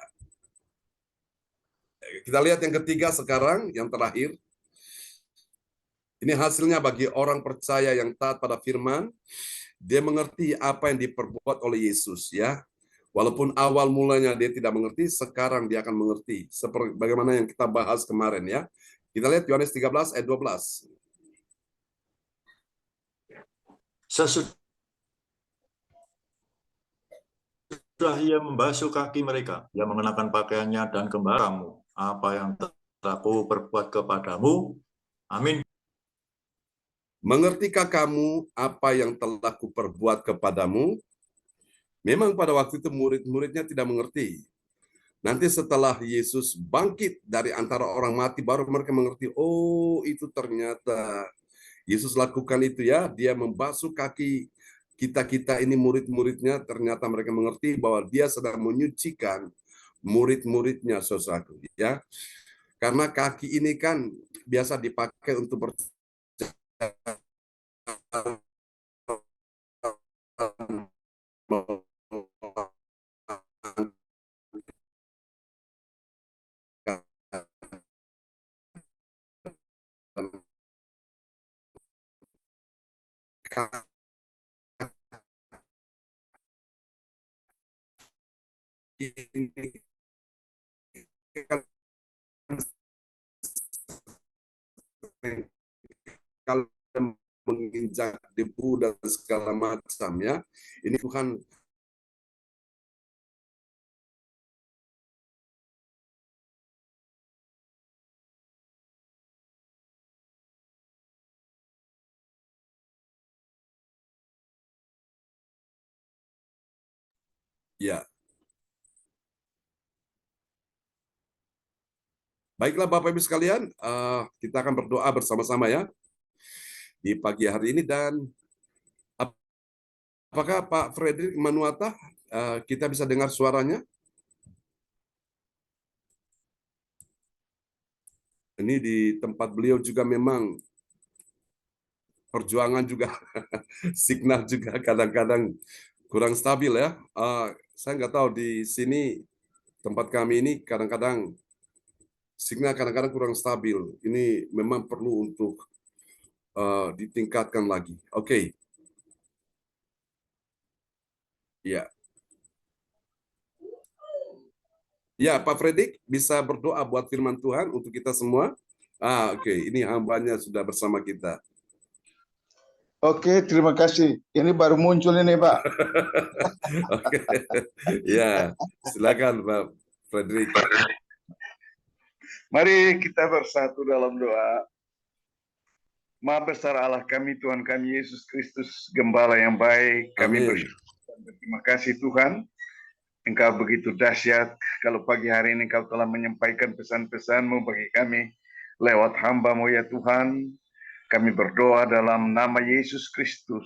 kita lihat yang ketiga sekarang, yang terakhir. Ini hasilnya bagi orang percaya yang taat pada firman, dia mengerti apa yang diperbuat oleh Yesus ya. Walaupun awal mulanya dia tidak mengerti, sekarang dia akan mengerti. Seperti bagaimana yang kita bahas kemarin ya. Kita lihat Yohanes 13 ayat 12. Sesudah ia membasuh kaki mereka, ia mengenakan pakaiannya dan kembali kamu. Apa yang telah aku perbuat kepadamu? Amin. Mengertikah kamu apa yang telah kuperbuat kepadamu? Memang pada waktu itu murid-muridnya tidak mengerti. Nanti setelah Yesus bangkit dari antara orang mati, baru mereka mengerti, oh itu ternyata Yesus lakukan itu ya, dia membasuh kaki kita-kita ini murid-muridnya, ternyata mereka mengerti bahwa dia sedang menyucikan murid-muridnya, saudaraku ya. Karena kaki ini kan biasa dipakai untuk ini kalau menginjak debu dan segala macam ya, ini Tuhan ya. Baiklah Bapak Ibu sekalian, kita akan berdoa bersama-sama ya di pagi hari ini. Dan apakah Pak Frederick Manuata kita bisa dengar suaranya? Ini di tempat beliau juga memang perjuangan juga, signal juga kadang-kadang kurang stabil ya. Saya nggak tahu di sini tempat kami ini kadang-kadang signal kadang-kadang kurang stabil. Ini memang perlu untuk ditingkatkan lagi. Oke. Ya. Ya, Pak Fredrik bisa berdoa buat firman Tuhan untuk kita semua. Oke. Ini hambanya sudah bersama kita. Oke, terima kasih. Ini baru muncul ini, Pak. Oke. Ya, silakan Pak Fredrik. Mari kita bersatu dalam doa. Maha besar Allah kami, Tuhan kami Yesus Kristus, Gembala yang baik. Kami Amin. bersyukur dan berterima kasih Tuhan. Engkau begitu dahsyat. Kalau pagi hari ini Engkau telah menyampaikan pesan-pesan-Mu bagi kami lewat hamba-Mu ya Tuhan. Kami berdoa dalam nama Yesus Kristus.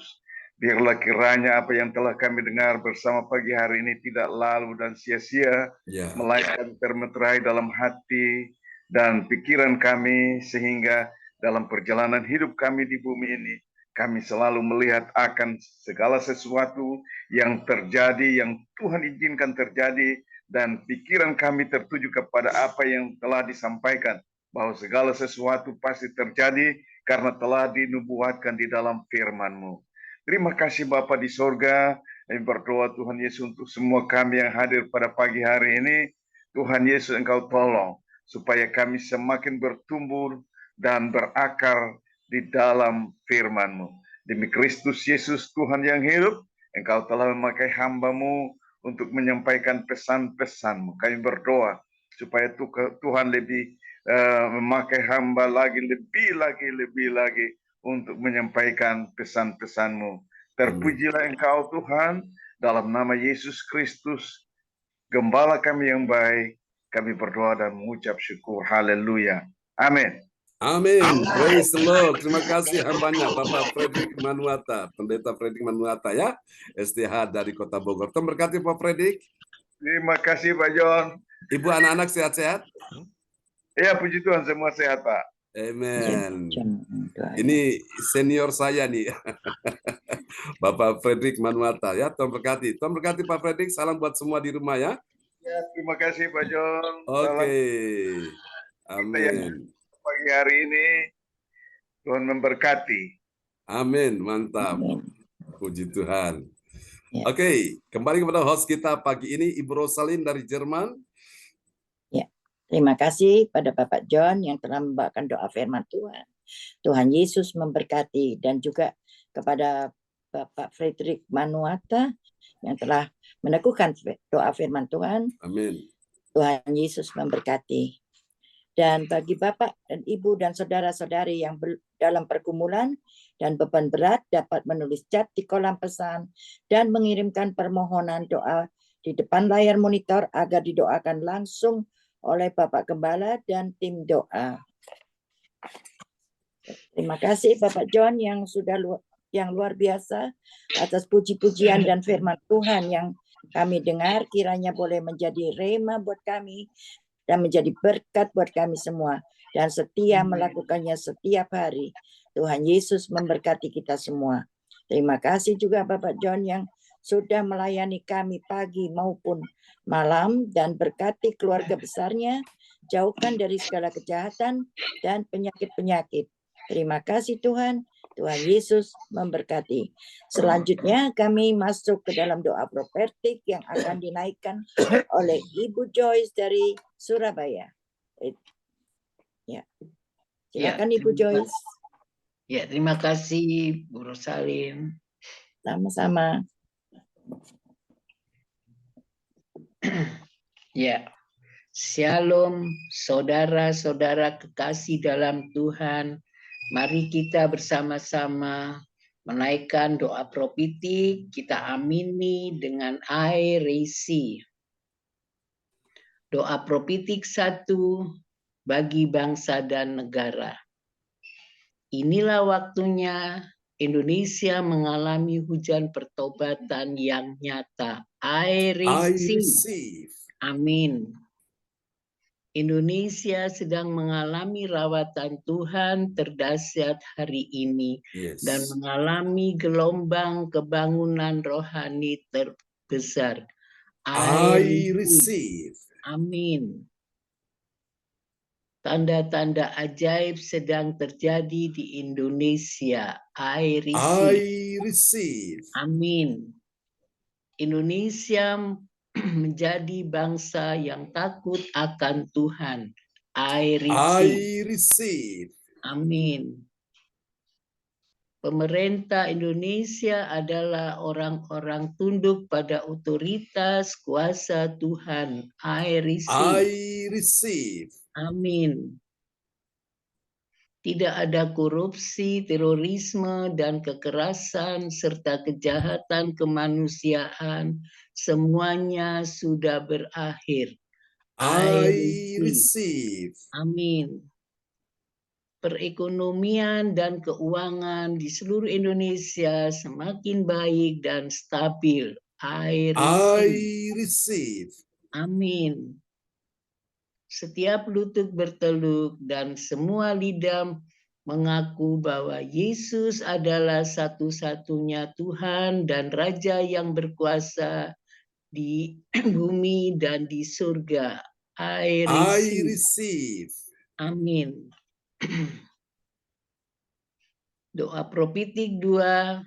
Biarlah kiranya apa yang telah kami dengar bersama pagi hari ini tidak lalu dan sia-sia, Ya. melainkan termeterai dalam hati dan pikiran kami, sehingga dalam perjalanan hidup kami di bumi ini, kami selalu melihat akan segala sesuatu yang terjadi, yang Tuhan izinkan terjadi, dan pikiran kami tertuju kepada apa yang telah disampaikan, bahwa segala sesuatu pasti terjadi karena telah dinubuatkan di dalam firman-Mu. Terima kasih Bapa di sorga. Kami berdoa Tuhan Yesus untuk semua kami yang hadir pada pagi hari ini. Tuhan Yesus Engkau tolong supaya kami semakin bertumbuh dan berakar di dalam firman-Mu. Demi Kristus Yesus Tuhan yang hidup, Engkau telah memakai hamba-Mu untuk menyampaikan pesan-pesan-Mu. Kami berdoa supaya Tuhan lebih memakai hamba lagi, lebih lagi untuk menyampaikan pesan-pesan-Mu. Terpujilah Engkau Tuhan, dalam nama Yesus Kristus, Gembala kami yang baik, kami berdoa dan mengucap syukur. Haleluya. Amin. Amin. Praise the Lord. Terima kasih hambanya Bapak Frederick Manuata, Pendeta Frederick Manuata ya, STH dari Kota Bogor. Tuhan berkati Pak Frederick. Terima kasih Pak John. Ibu anak-anak sehat-sehat? Ya, puji Tuhan semua sehat Pak. Amen. Ini senior saya nih, Bapak Frederick Manuata ya. Tuhan berkati. Tuhan berkati Pak Frederick. Salam buat semua di rumah ya. Ya, terima kasih Pak John. Oke. Salam Amin. pagi hari ini. Tuhan memberkati. Amin. Mantap. Amin. Puji Tuhan. Ya. Oke, kembali kepada host kita pagi ini, Ibu Rosalin dari Jerman. Ya, terima kasih pada Bapak John yang telah membawakan doa firman Tuhan. Tuhan Yesus memberkati, dan juga kepada Bapak Frederick Manuata yang telah meneguhkan doa firman Tuhan. Amin. Tuhan Yesus memberkati. Dan bagi Bapak dan Ibu dan saudara-saudari yang dalam pergumulan dan beban berat, dapat menulis chat di kolom pesan dan mengirimkan permohonan doa di depan layar monitor agar didoakan langsung oleh Bapak Gembala dan tim doa. Terima kasih Bapak John yang sudah luar biasa atas puji-pujian dan firman Tuhan yang kami dengar, kiranya boleh menjadi rema buat kami dan menjadi berkat buat kami semua, dan setia melakukannya setiap hari. Tuhan Yesus memberkati kita semua. Terima kasih juga Bapak John yang sudah melayani kami pagi maupun malam, dan berkati keluarga besarnya, jauhkan dari segala kejahatan dan penyakit-penyakit. Terima kasih Tuhan, Tuhan Yesus memberkati. Selanjutnya kami masuk ke dalam doa profetik yang akan dinaikkan oleh Ibu Joyce dari Surabaya. Ya. Silakan Ibu Joyce. Ya, terima kasih Bu Rosalin. Sama-sama. Ya, Shalom saudara-saudara kekasih dalam Tuhan. Mari kita bersama-sama menaikkan doa profetik, kita amini dengan air isi. Doa profetik 1 bagi bangsa dan negara. Inilah waktunya Indonesia mengalami hujan pertobatan yang nyata. I receive. Amin. Indonesia sedang mengalami rawatan Tuhan terdahsyat hari ini dan mengalami gelombang kebangunan rohani terbesar. I receive. Amin. Tanda-tanda ajaib sedang terjadi di Indonesia. I receive. Amin. Indonesia menjadi bangsa yang takut akan Tuhan. I receive. Amin. Pemerintah Indonesia adalah orang-orang tunduk pada otoritas kuasa Tuhan. I receive. Amin. Tidak ada korupsi, terorisme, dan kekerasan, serta kejahatan kemanusiaan. Semuanya sudah berakhir. I receive. Amin. Perekonomian dan keuangan di seluruh Indonesia semakin baik dan stabil. I receive. Amin. Setiap lutut berteluk dan semua lidah mengaku bahwa Yesus adalah satu-satunya Tuhan dan Raja yang berkuasa di bumi dan di surga. I receive. Amin. Doa profetik 2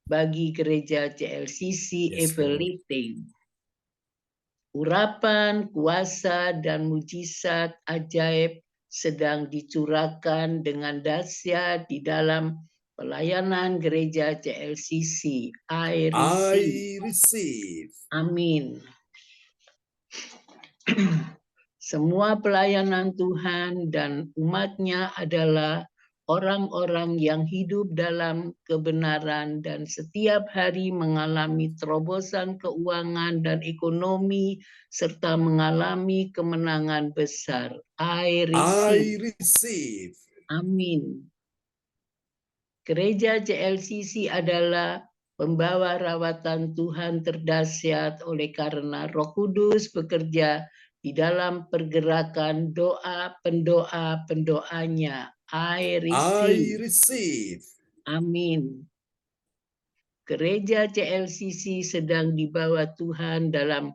bagi gereja CLCC Everlifting. Urapan, kuasa, dan mujizat ajaib sedang dicurahkan dengan dahsyat di dalam pelayanan gereja CLCC. I receive. Amin. Semua pelayanan Tuhan dan umatnya adalah orang-orang yang hidup dalam kebenaran dan setiap hari mengalami terobosan keuangan dan ekonomi serta mengalami kemenangan besar. I receive. Amin. Gereja CLCC adalah pembawa rawatan Tuhan terdahsyat oleh karena Roh Kudus bekerja di dalam pergerakan pendoanya. I receive. Amin. Gereja CLCC sedang dibawa Tuhan dalam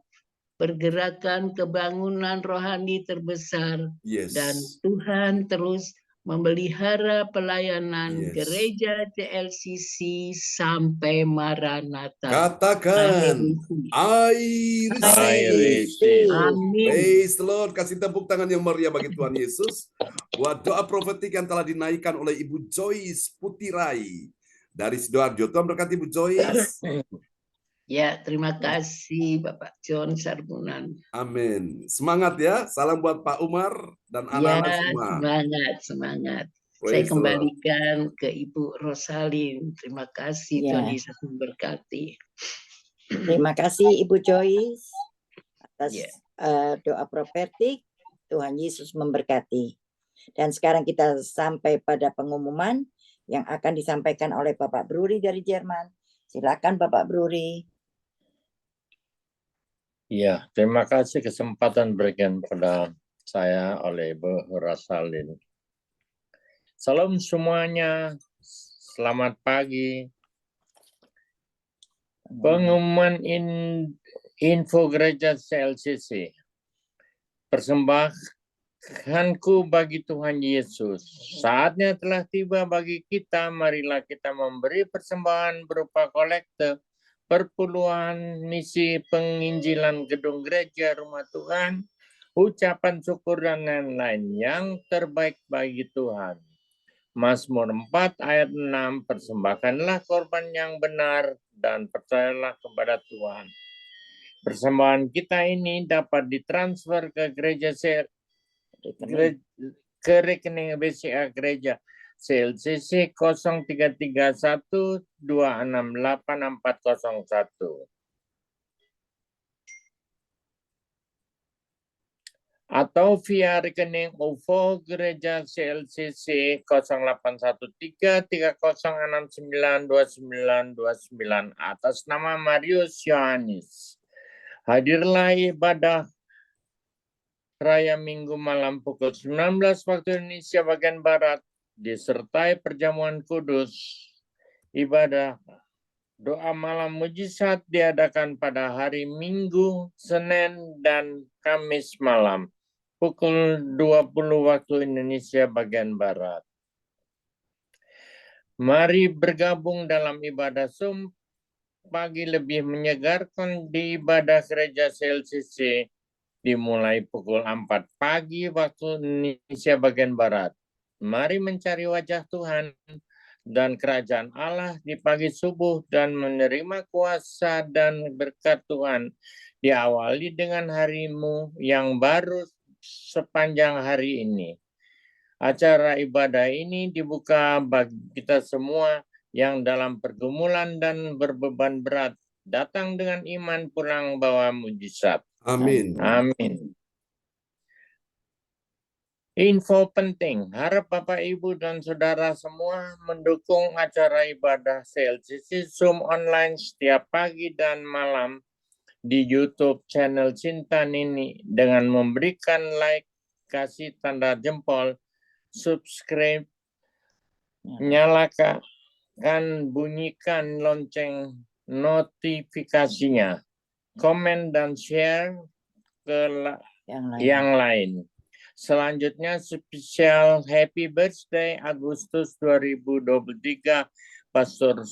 pergerakan kebangunan rohani terbesar dan Tuhan terus memelihara pelayanan gereja CLCC sampai Maranatha. Katakan, I receive. Amin. Praise the Lord. Kasih tepuk tangan yang meriah bagi Tuhan Yesus. Buat doa profetik yang telah dinaikkan oleh Ibu Joyce Putirai dari Sidoarjo. Tuhan berkati Ibu Joyce. Ya, terima kasih Bapak John Sarbunan. Amin. Semangat ya. Salam buat Pak Umar dan anak-anak semua. Semangat. Praise Saya kembalikan ke Ibu Rosalin. Terima kasih, Tuhan Yesus memberkati. Terima kasih Ibu Joyce atas doa profetik. Tuhan Yesus memberkati. Dan sekarang kita sampai pada pengumuman yang akan disampaikan oleh Bapak Bruri dari Jerman. Silakan Bapak Bruri. Ya, terima kasih kesempatan berikan pada saya oleh Bu Rosalin. Salam semuanya, selamat pagi. Pengumuman info gereja CLCC. Tuhanku bagi Tuhan Yesus. Saatnya telah tiba bagi kita, marilah kita memberi persembahan berupa kolekte, perpuluhan, misi penginjilan gedung gereja, rumah Tuhan, ucapan syukur dan lain-lain yang terbaik bagi Tuhan. Mazmur 4 ayat 6, persembahkanlah korban yang benar dan percayalah kepada Tuhan. Persembahan kita ini dapat ditransfer ke gereja ke rekening BCA Gereja CLCC 0331268401 atau via rekening OVO Gereja CLCC 081306992929 atas nama Marius Yohanes. Hadirlah ibadah Raya Minggu malam pukul 19 waktu Indonesia bagian Barat disertai perjamuan kudus. Ibadah doa malam mujizat diadakan pada hari Minggu, Senin, dan Kamis malam pukul 20 waktu Indonesia bagian Barat. Mari bergabung dalam ibadah Zoom pagi lebih menyegarkan di ibadah gereja CLCC dimulai pukul 4 pagi waktu Indonesia bagian Barat. Mari mencari wajah Tuhan dan kerajaan Allah di pagi subuh dan menerima kuasa dan berkat Tuhan. Diawali dengan harimu yang baru sepanjang hari ini. Acara ibadah ini dibuka bagi kita semua yang dalam pergumulan dan berbeban berat. Datang dengan iman, pulang bawa mujizat. Amin. Amin. Info penting, harap Bapak, Ibu, dan Saudara semua mendukung acara ibadah CLCC Zoom online setiap pagi dan malam di YouTube channel Cinta Nini dengan memberikan like, kasih tanda jempol, subscribe, nyalakan, bunyikan lonceng notifikasinya, komen dan share ke yang lain. Selanjutnya spesial Happy Birthday Agustus 2023 Pastor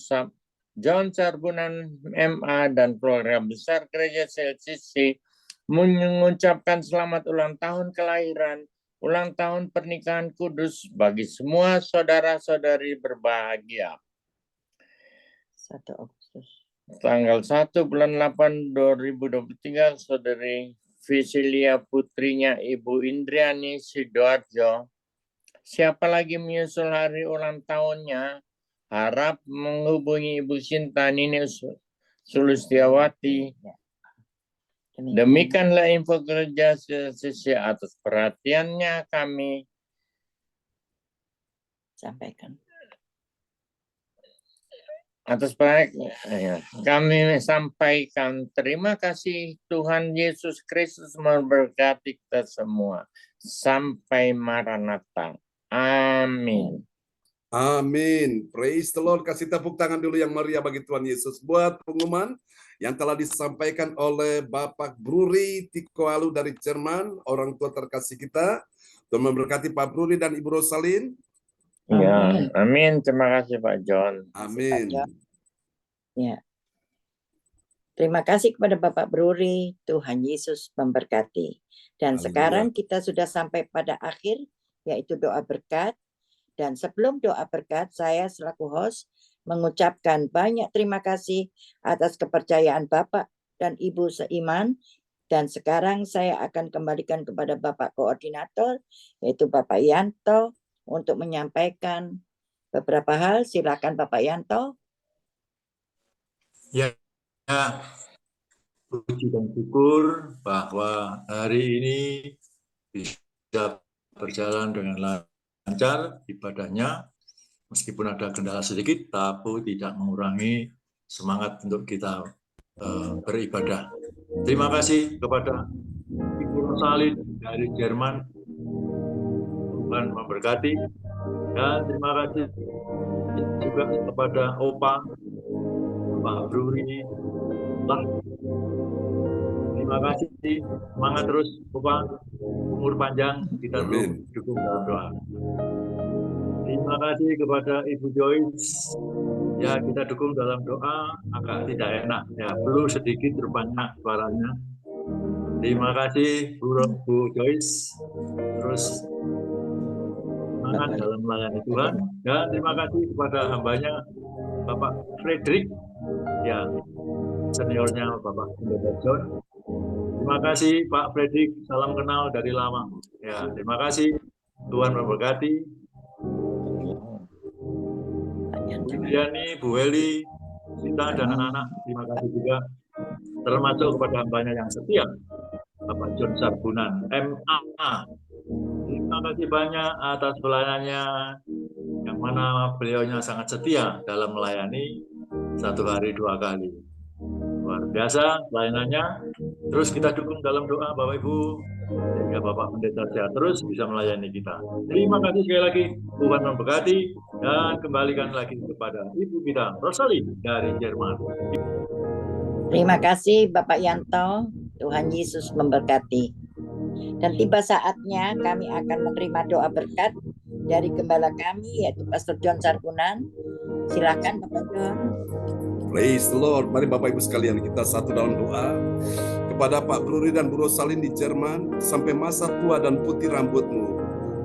John Sarbunan MA dan keluarga besar Gereja CLCC mengucapkan selamat ulang tahun kelahiran, ulang tahun pernikahan kudus bagi semua saudara-saudari berbahagia. 1 Agustus. Tanggal 1 bulan 8 2023, Saudari Visilia putrinya Ibu Indriani Sidoarjo. Siapa lagi menyusul hari ulang tahunnya, harap menghubungi Ibu Sinta Nini Sulistiawati. Demikianlah info gereja CLCC. Atas perhatiannya kami Sampaikan. Kami sampaikan terima kasih. Tuhan Yesus Kristus memberkati kita semua. Sampai Maranatha. Amin. Amin. Praise the Lord. Kasih tepuk tangan dulu yang meriah bagi Tuhan Yesus. Buat pengumuman yang telah disampaikan oleh Bapak Bruri Tikoalu dari Jerman, orang tua terkasih kita. Tuhan memberkati Pak Bruri dan Ibu Rosalin. Ya, amin. Terima kasih Pak John. Amin. Ya. Terima kasih kepada Bapak Bruri. Tuhan Yesus memberkati. Dan sekarang kita sudah sampai pada akhir, yaitu doa berkat. Dan sebelum doa berkat, saya selaku host mengucapkan banyak terima kasih atas kepercayaan Bapak dan Ibu seiman. Dan sekarang saya akan kembalikan kepada Bapak Koordinator, yaitu Bapak Yanto, untuk menyampaikan beberapa hal. Silakan Bapak Yanto. Ya, puji dan syukur bahwa hari ini bisa berjalan dengan lancar ibadahnya, meskipun ada kendala sedikit, tapi tidak mengurangi semangat untuk kita beribadah. Terima kasih kepada Ibu Rosalin dari Jerman. Tuhan memberkati. Dan terima kasih juga kepada Opa, Pak Bruri. Terima kasih. Semangat terus, Opa. umur panjang, kita Amin. dukung dalam doa. Terima kasih kepada Ibu Joyce. Ya, kita dukung dalam doa, agak tidak enak. Ya, perlu sedikit rupanya suaranya. Terima kasih Bu Joyce. Terus semangat dalam melayani Tuhan. Dan terima kasih kepada hambanya Bapak Frederick. Ya, seniornya Bapak Pendeta John. Terima kasih Pak Frederick, salam kenal dari lama. Ya, terima kasih. Tuhan memberkati. Bu Diani, Bu Weli, Sita dan anak-anak, terima kasih juga. Termasuk kepada hambanya yang setia, Bapak John Sarbunan, MA. Terima kasih banyak atas pelayanannya, yang mana beliaunya sangat setia dalam melayani 1 hari 2 kali. Luar biasa pelayanannya. Terus kita dukung dalam doa Bapak Ibu, sehingga Bapak Pendeta sehat terus bisa melayani kita. Terima kasih sekali lagi. Tuhan memberkati, dan kembalikan lagi kepada Ibu kita, Rosalie dari Jerman. Terima kasih Bapak Yanto. Tuhan Yesus memberkati. Dan tiba saatnya kami akan menerima doa berkat dari gembala kami, yaitu Pastor John Sarbunan. Silakan Bapak John. Praise the Lord. Mari Bapak Ibu sekalian, kita satu dalam doa kepada Pak Bruri dan Bu Rosalin di Jerman. Sampai masa tua dan putih rambutmu,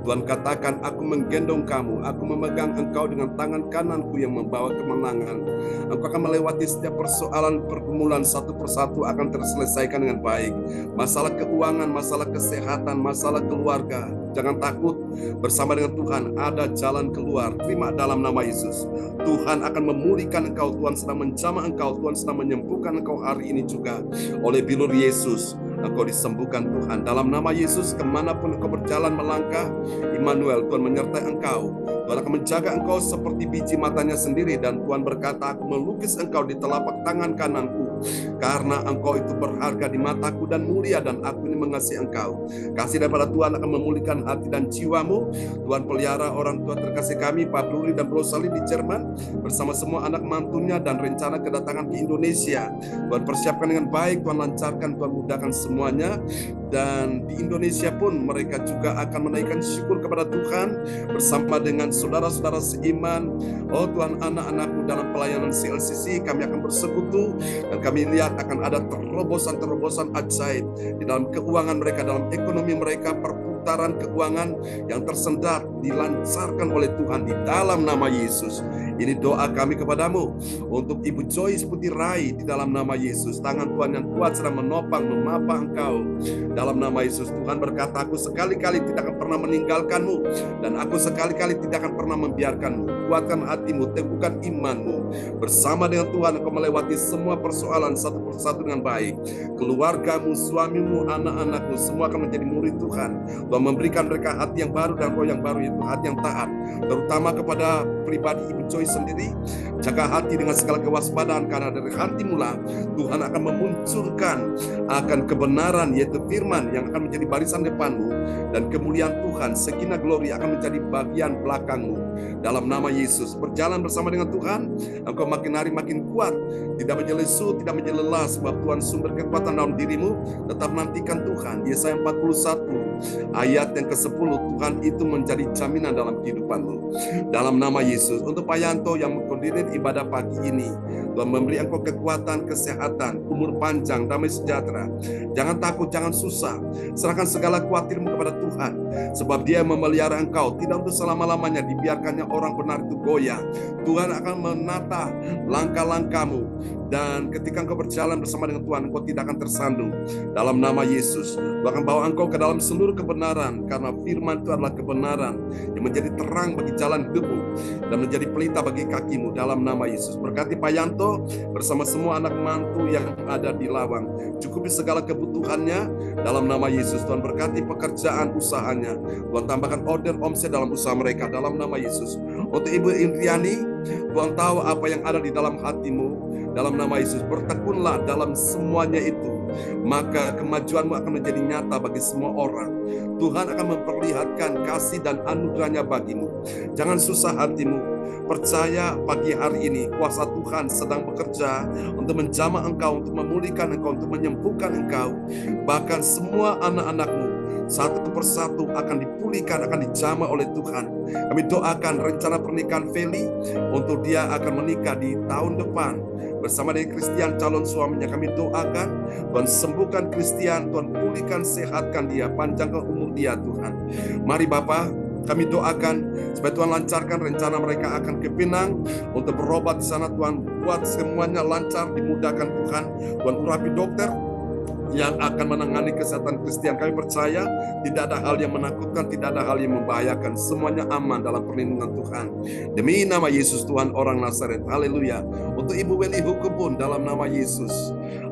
Tuhan katakan, aku menggendong kamu, aku memegang engkau dengan tangan kananku yang membawa kemenangan. Engkau akan melewati setiap persoalan, pergumulan satu persatu akan terselesaikan dengan baik. Masalah keuangan, masalah kesehatan, masalah keluarga, jangan takut, bersama dengan Tuhan ada jalan keluar. Terima dalam nama Yesus. Tuhan akan memulihkan engkau, Tuhan sedang menjamah engkau, Tuhan sedang menyembuhkan engkau hari ini juga. Oleh bilur Yesus, engkau disembuhkan Tuhan. Dalam nama Yesus, kemanapun engkau berjalan melangkah, Immanuel, Tuhan menyertai engkau. Tuhan akan menjaga engkau seperti biji matanya sendiri. Dan Tuhan berkata, aku melukis engkau di telapak tangan kananku, karena engkau itu berharga di mataku dan mulia, dan aku ini mengasihi engkau. Kasih daripada Tuhan akan memulihkan hati dan jiwamu. Tuhan pelihara orang tua terkasih kami, Pak Bruri dan Rosalie di Jerman, bersama semua anak mantunya, dan rencana kedatangan ke Indonesia. Tuhan persiapkan dengan baik, Tuhan lancarkan, Tuhan mudahkan semuanya. Dan di Indonesia pun mereka juga akan menaikkan syukur kepada Tuhan bersama dengan saudara-saudara seiman. Oh Tuhan, anak-anakmu dalam pelayanan CLCC kami akan bersekutu, dan kami lihat akan ada terobosan-terobosan ajaib di dalam keuangan mereka, dalam ekonomi mereka. Perputaran keuangan yang tersendat dilancarkan oleh Tuhan di dalam nama Yesus. Ini doa kami kepadamu untuk Ibu Joyce Putih Rai di dalam nama Yesus. Tangan Tuhan yang kuat sedang menopang, memapa engkau dalam nama Yesus. Tuhan berkata, aku sekali-kali tidak akan pernah meninggalkanmu, dan aku sekali-kali tidak akan pernah membiarkanmu. Kuatkan hatimu, teguhkan imanmu. Bersama dengan Tuhan engkau melewati semua persoalan satu persatu dengan baik. Keluargamu, suamimu, anak-anakmu semua akan menjadi murid Tuhan. Tuhan memberikan mereka hati yang baru dan roh yang baru, yaitu hati yang taat. Terutama kepada pribadi Ibu Joyce sendiri, jaga hati dengan segala kewaspadaan, karena dari hati mula Tuhan akan memunculkan akan kebenaran, yaitu firman yang akan menjadi barisan depanmu, dan kemuliaan Tuhan, Shekinah glory akan menjadi bagian belakangmu. Dalam nama Yesus, berjalan bersama dengan Tuhan, engkau makin hari makin kuat, tidak menjadi lesu, tidak menjadi lelah, sebab Tuhan sumber kekuatan dalam dirimu. Tetap nantikan Tuhan. Yesaya 41 ayat yang ke-10, Tuhan itu menjadi jaminan dalam kehidupanmu. Dalam nama Yesus, untuk Pak Yanto yang mengkoordinir ibadah pagi ini, Tuhan memberi engkau kekuatan, kesehatan, umur panjang, damai sejahtera. Jangan takut, jangan susah. Serahkan segala khawatirmu kepada Tuhan, sebab Dia memelihara engkau, tidak untuk selama-lamanya dibiarkannya orang benar itu goyah. Tuhan akan menata langkah-langkahmu, dan ketika engkau berjalan bersama dengan Tuhan, engkau tidak akan tersandung. Dalam nama Yesus, Tuhan akan bawa engkau ke dalam seluruh kebenaran, karena firman itu adalah kebenaran yang menjadi terang bagi jalan hidupmu dan menjadi pelita bagi kakimu. Dalam nama Yesus, berkati Pak Yanto bersama semua anak mantu yang ada di Lawang, cukupi segala kebutuhannya dalam nama Yesus. Tuhan berkati pekerjaan usahanya, Tuhan tambahkan order omset dalam usaha mereka dalam nama Yesus. Untuk Ibu Indriani, Tuhan tahu apa yang ada di dalam hatimu. Dalam nama Yesus, bertekunlah dalam semuanya itu, maka kemajuanmu akan menjadi nyata bagi semua orang. Tuhan akan memperlihatkan kasih dan anugerahnya bagimu. Jangan susah hatimu. Percaya pagi hari ini kuasa Tuhan sedang bekerja untuk menjamah engkau, untuk memulihkan engkau, untuk menyembuhkan engkau. Bahkan semua anak-anakmu satu persatu akan dipulihkan, akan dijamah oleh Tuhan. Kami doakan rencana pernikahan Feli untuk dia akan menikah di tahun depan bersama dengan Christian calon suaminya. Kami doakan Tuhan sembuhkan Christian, Tuhan pulihkan, sehatkan dia, panjangkan umur dia Tuhan. Mari Bapa, kami doakan supaya Tuhan lancarkan rencana mereka akan ke Pinang untuk berobat di sana. Tuhan buat semuanya lancar, dimudahkan Tuhan. Tuhan urapi dokter yang akan menangani kesehatan Christian. Kami percaya tidak ada hal yang menakutkan, tidak ada hal yang membahayakan. Semuanya aman dalam perlindungan Tuhan. Demi nama Yesus Tuhan orang Nazaret. Haleluya. Untuk Ibu Weli Hukum pun dalam nama Yesus.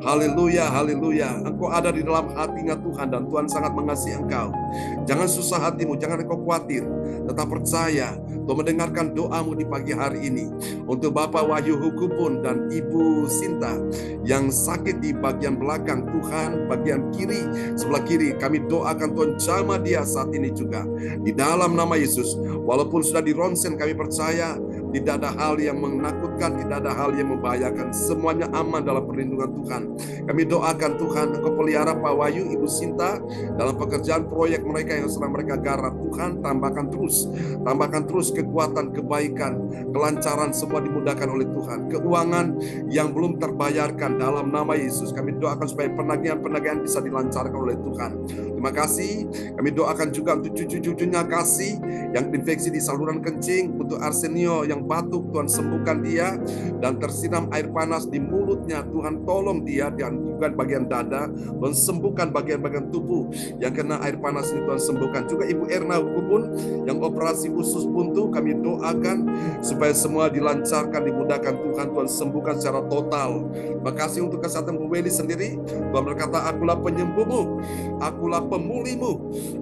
Haleluya, haleluya. Engkau ada di dalam hatinya Tuhan dan Tuhan sangat mengasihi engkau. Jangan susah hatimu, jangan engkau khawatir. Tetap percaya. Tuhan mendengarkan doamu di pagi hari ini. Untuk Bapak Wahyu Hukupun dan Ibu Sinta yang sakit di bagian belakang Tuhan, bagian kiri, sebelah kiri, kami doakan Tuhan jamah dia saat ini juga. Di dalam nama Yesus, walaupun sudah di ronsen, kami percaya tidak ada hal yang menakutkan, tidak ada hal yang membahayakan. Semuanya aman dalam perlindungan Tuhan. Kami doakan Tuhan, Engkau pelihara Pak Wahyu, Ibu Sinta dalam pekerjaan proyek mereka yang sedang mereka garap. Tuhan, tambahkan terus kekuatan, kebaikan, kelancaran, semua dimudahkan oleh Tuhan. Keuangan yang belum terbayarkan dalam nama Yesus, kami doakan supaya penagihan bisa dilancarkan oleh Tuhan. Terima kasih. Kami doakan juga untuk cucu-cucunya Kasih yang infeksi di saluran kencing, untuk Arsenio yang batuk, Tuhan sembuhkan dia, dan tersiram air panas di mulutnya, Tuhan tolong dia, dan juga bagian dada, Tuhan sembuhkan bagian-bagian tubuh yang kena air panas ini, Tuhan sembuhkan. Juga Ibu Erna Hukupun yang operasi usus buntu, kami doakan supaya semua dilancarkan, dimudahkan Tuhan, Tuhan sembuhkan secara total. Terima kasih untuk kesehatan Bu Weli sendiri. Tuhan berkata, akulah penyembuhmu, akulah pemulihmu,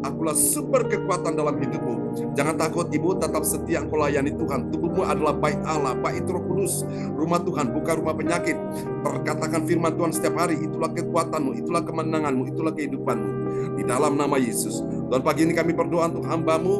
akulah sumber kekuatan dalam hidupmu. Jangan takut Ibu, tetap setia engkau layani Tuhan. Tubuhmu adalah bait Allah, bait Roh Kudus, rumah Tuhan, bukan rumah penyakit. Perkatakan firman Tuhan setiap hari, itulah kekuatanmu, itulah kemenanganmu, itulah kehidupanmu. Di dalam nama Yesus. Tuhan, pagi ini kami berdoa untuk hamba-Mu,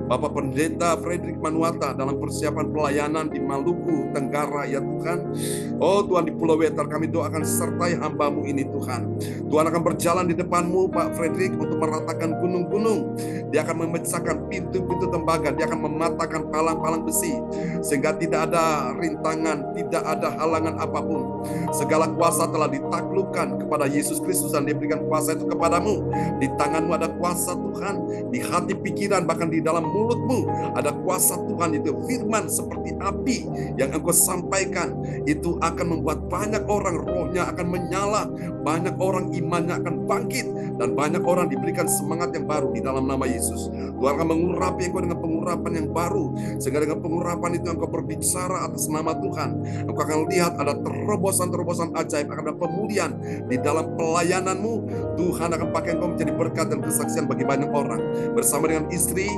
Bapak Pendeta Frederick Manuata, dalam persiapan pelayanan di Maluku Tenggara, ya Tuhan. Oh Tuhan, di Pulau Wetar kami doakan sertai hamba-Mu ini Tuhan. Tuhan akan berjalan di depan-Mu Pak Frederick untuk meratakan gunung-gunung. Dia akan memecahkan pintu-pintu tembaga, dia akan mematahkan palang-palang besi, sehingga tidak ada rintangan, tidak ada halangan apapun. Segala kuasa telah ditaklukkan kepada Yesus Kristus, dan diberikan kuasa itu kepadamu. Di tanganmu ada kuasa Tuhan, di hati pikiran, bahkan di dalam mulutmu ada kuasa Tuhan. Itu firman seperti api yang engkau sampaikan, itu akan membuat banyak orang rohnya akan menyala, banyak orang imannya akan bangkit, dan banyak orang diberikan semangat yang baru di dalam nama Yesus. Tuhan akan mengurapi engkau dengan pengurapan yang baru, sehingga dengan pengurapan itu engkau berbicara atas nama Tuhan. Engkau akan lihat ada terobosan-terobosan ajaib, akan ada pemulihan di dalam pelayananmu. Tuhan akan pakai engkau menjadi berkat dan kesaksian bagi banyak orang, bersama dengan istri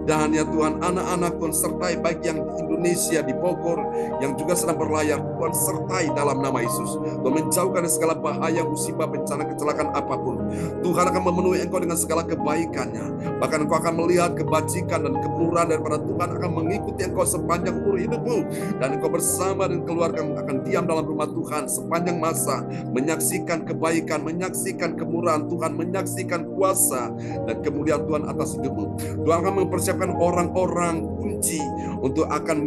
dan ya Tuhan, anak-anak Tuhan sertai, baik yang di Indonesia, di Bogor, yang juga sedang berlayar, Tuhan sertai dalam nama Yesus. Tuhan menjauhkan segala bahaya, musibah, bencana, kecelakaan apapun. Tuhan akan memenuhi engkau dengan segala kebaikannya. Bahkan engkau akan melihat kebajikan dan kemurahan daripada Tuhan akan mengikuti engkau sepanjang umur hidupmu. Dan engkau bersama dengan keluarga akan diam dalam rumah Tuhan sepanjang masa, menyaksikan kebaikan, menyaksikan kemurahan Tuhan, menyaksikan kuasa dan kemuliaan Tuhan atas hidupmu. Tuhan akan mempersiapkan orang-orang kunci untuk akan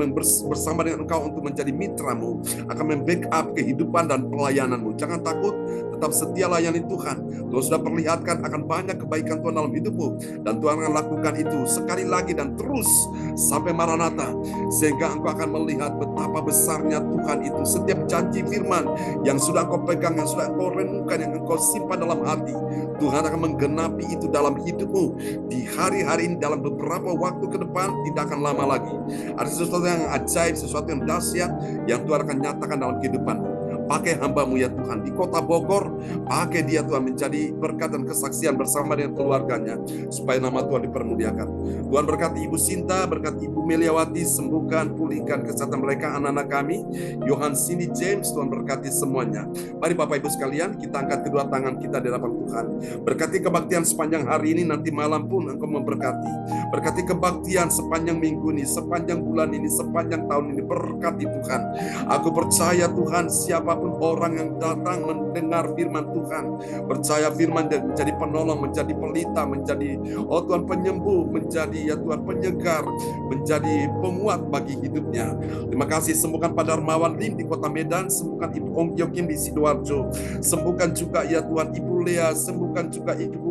bersama dengan engkau untuk menjadi mitramu, akan membackup kehidupan dan pelayananmu. Jangan takut, tetap setia layani Tuhan. Tuhan sudah perlihatkan akan banyak kebaikan Tuhan dalam hidupmu, dan Tuhan akan lakukan itu sekali lagi dan terus sampai Maranatha, sehingga engkau akan melihat betapa besarnya Tuhan itu. Setiap janji firman yang sudah engkau pegang, yang sudah engkau renungkan, yang engkau simpan dalam hati, Tuhan akan menggenapi itu dalam hidupmu di hari-hari ini, dalam beberapa waktu ke depan, tidak akan lama lagi. Ada sesuatu yang ajaib, sesuatu yang dahsyat yang Tuhan akan nyatakan dalam kehidupanmu. Pakai hamba-Mu ya Tuhan di kota Bogor, pakai dia Tuhan menjadi berkat dan kesaksian bersama dengan keluarganya, supaya nama Tuhan dipermuliakan. Tuhan berkati Ibu Sinta, berkati Ibu Meliawati, sembuhkan, pulihkan kesehatan mereka, anak-anak kami, Yohan Sini James, Tuhan berkati semuanya. Mari Bapak Ibu sekalian, kita angkat kedua tangan kita di hadapan Tuhan. Berkati kebaktian sepanjang hari ini, nanti malam pun Engkau memberkati. Berkati kebaktian sepanjang minggu ini, sepanjang bulan ini, sepanjang tahun ini, berkati Tuhan. Aku percaya Tuhan, siapa siapapun orang yang datang mendengar firman Tuhan, percaya firman dan menjadi penolong, menjadi pelita, menjadi Tuhan penyembuh, menjadi ya Tuhan penyegar, menjadi penguat bagi hidupnya. Terima kasih, sembuhkan Pak Darmawan Lim di Kota Medan, sembuhkan Ibu Ong Yokim di Sidoarjo, sembuhkan juga ya Tuhan Ibu Lea, sembuhkan juga Ibu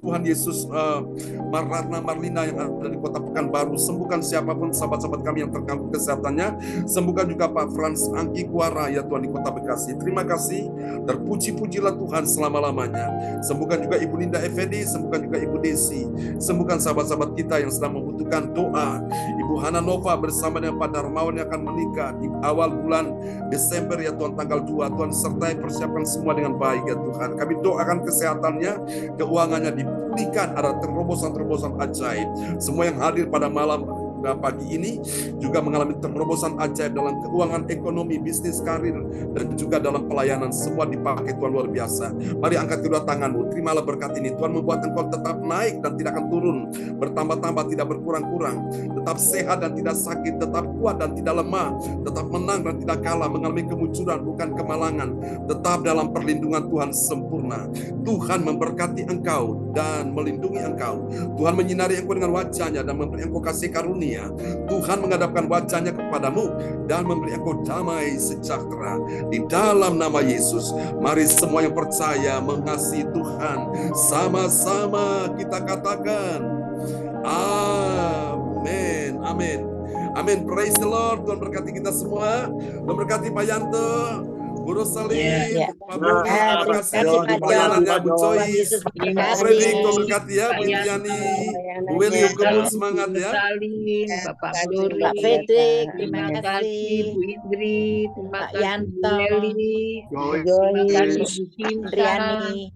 Tuhan Yesus Marlarna Marlina yang ada di Kota Pekanbaru, sembuhkan siapapun sahabat-sahabat kami yang terganggu kesehatannya, sembuhkan juga Pak Frans Anggi Kuara ya Tuhan di Kota Bekasi. Terima kasih, terpuji-pujilah Tuhan selama-lamanya. Sembuhkan juga Ibu Linda Effendi, sembuhkan juga Ibu Desi, sembuhkan sahabat-sahabat kita yang sedang membutuhkan doa. Ibu Hana Nova bersama dengan Pak Darmawan yang akan menikah di awal bulan Desember ya Tuhan, tanggal 2. Tuhan sertai, persiapkan semua dengan baik ya Tuhan. Kami doakan kesehatannya, keuangannya dipulihkan, ada terobosan-terobosan ajaib. Semua yang hadir pada malam pagi ini juga mengalami terobosan ajaib dalam keuangan, ekonomi, bisnis, karir, dan juga dalam pelayanan. Semua dipakai Tuhan luar biasa. Mari angkat kedua tanganmu, terimalah berkat ini. Tuhan membuat engkau tetap naik dan tidak akan turun, bertambah-tambah, tidak berkurang-kurang, tetap sehat dan tidak sakit, tetap kuat dan tidak lemah, tetap menang dan tidak kalah, mengalami kemunculan bukan kemalangan, tetap dalam perlindungan Tuhan sempurna. Tuhan memberkati engkau dan melindungi engkau. Tuhan menyinari engkau dengan wajahnya dan memberi engkau kasih karunia. Tuhan menghadapkan wajahnya kepadamu dan memberi engkau damai sejahtera di dalam nama Yesus. Mari semua yang percaya mengasihi Tuhan, sama-sama kita katakan amin, amin, amin. Praise the Lord. Tuhan berkati kita semua. Tuhan berkati Pak Yanto, Bu Rosalie, Pak Bogi, terima kasih untuk pelayanannya, Bu Joyce, Pak Fredrik, Tuhan berkati ya, Bu Itiani, Bu Weli, kebun semangat ya. Bapak Flori, Pak Fredrik, terima terima kasih kasih. Bu Indri, terima Pak kasih Bu Yanto, Meli, Bu terima kasih Joyce, Bu Sinta, Andriani,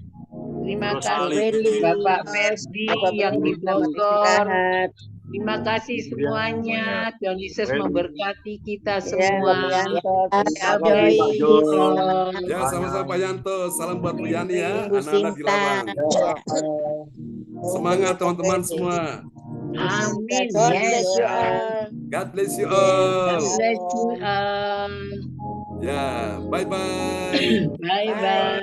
terima Pak kasih Welly, Bapak Ferdi Bapak yang di Fredrik, selamat Bogor. istirahat. Terima kasih semuanya. Tuhan Yesus memberkati kita Bapak semua. Yanto, God Pak bless Joyce, you all. Ya, sama-sama Pak Yanto. Salam buat Bu Yani ya, Bu anak-anak Sinta. dilarang. Semangat teman-teman semua. Amin. God Yes. bless you all. God bless you God all. bless you all. Ya, bye-bye. Bye bye.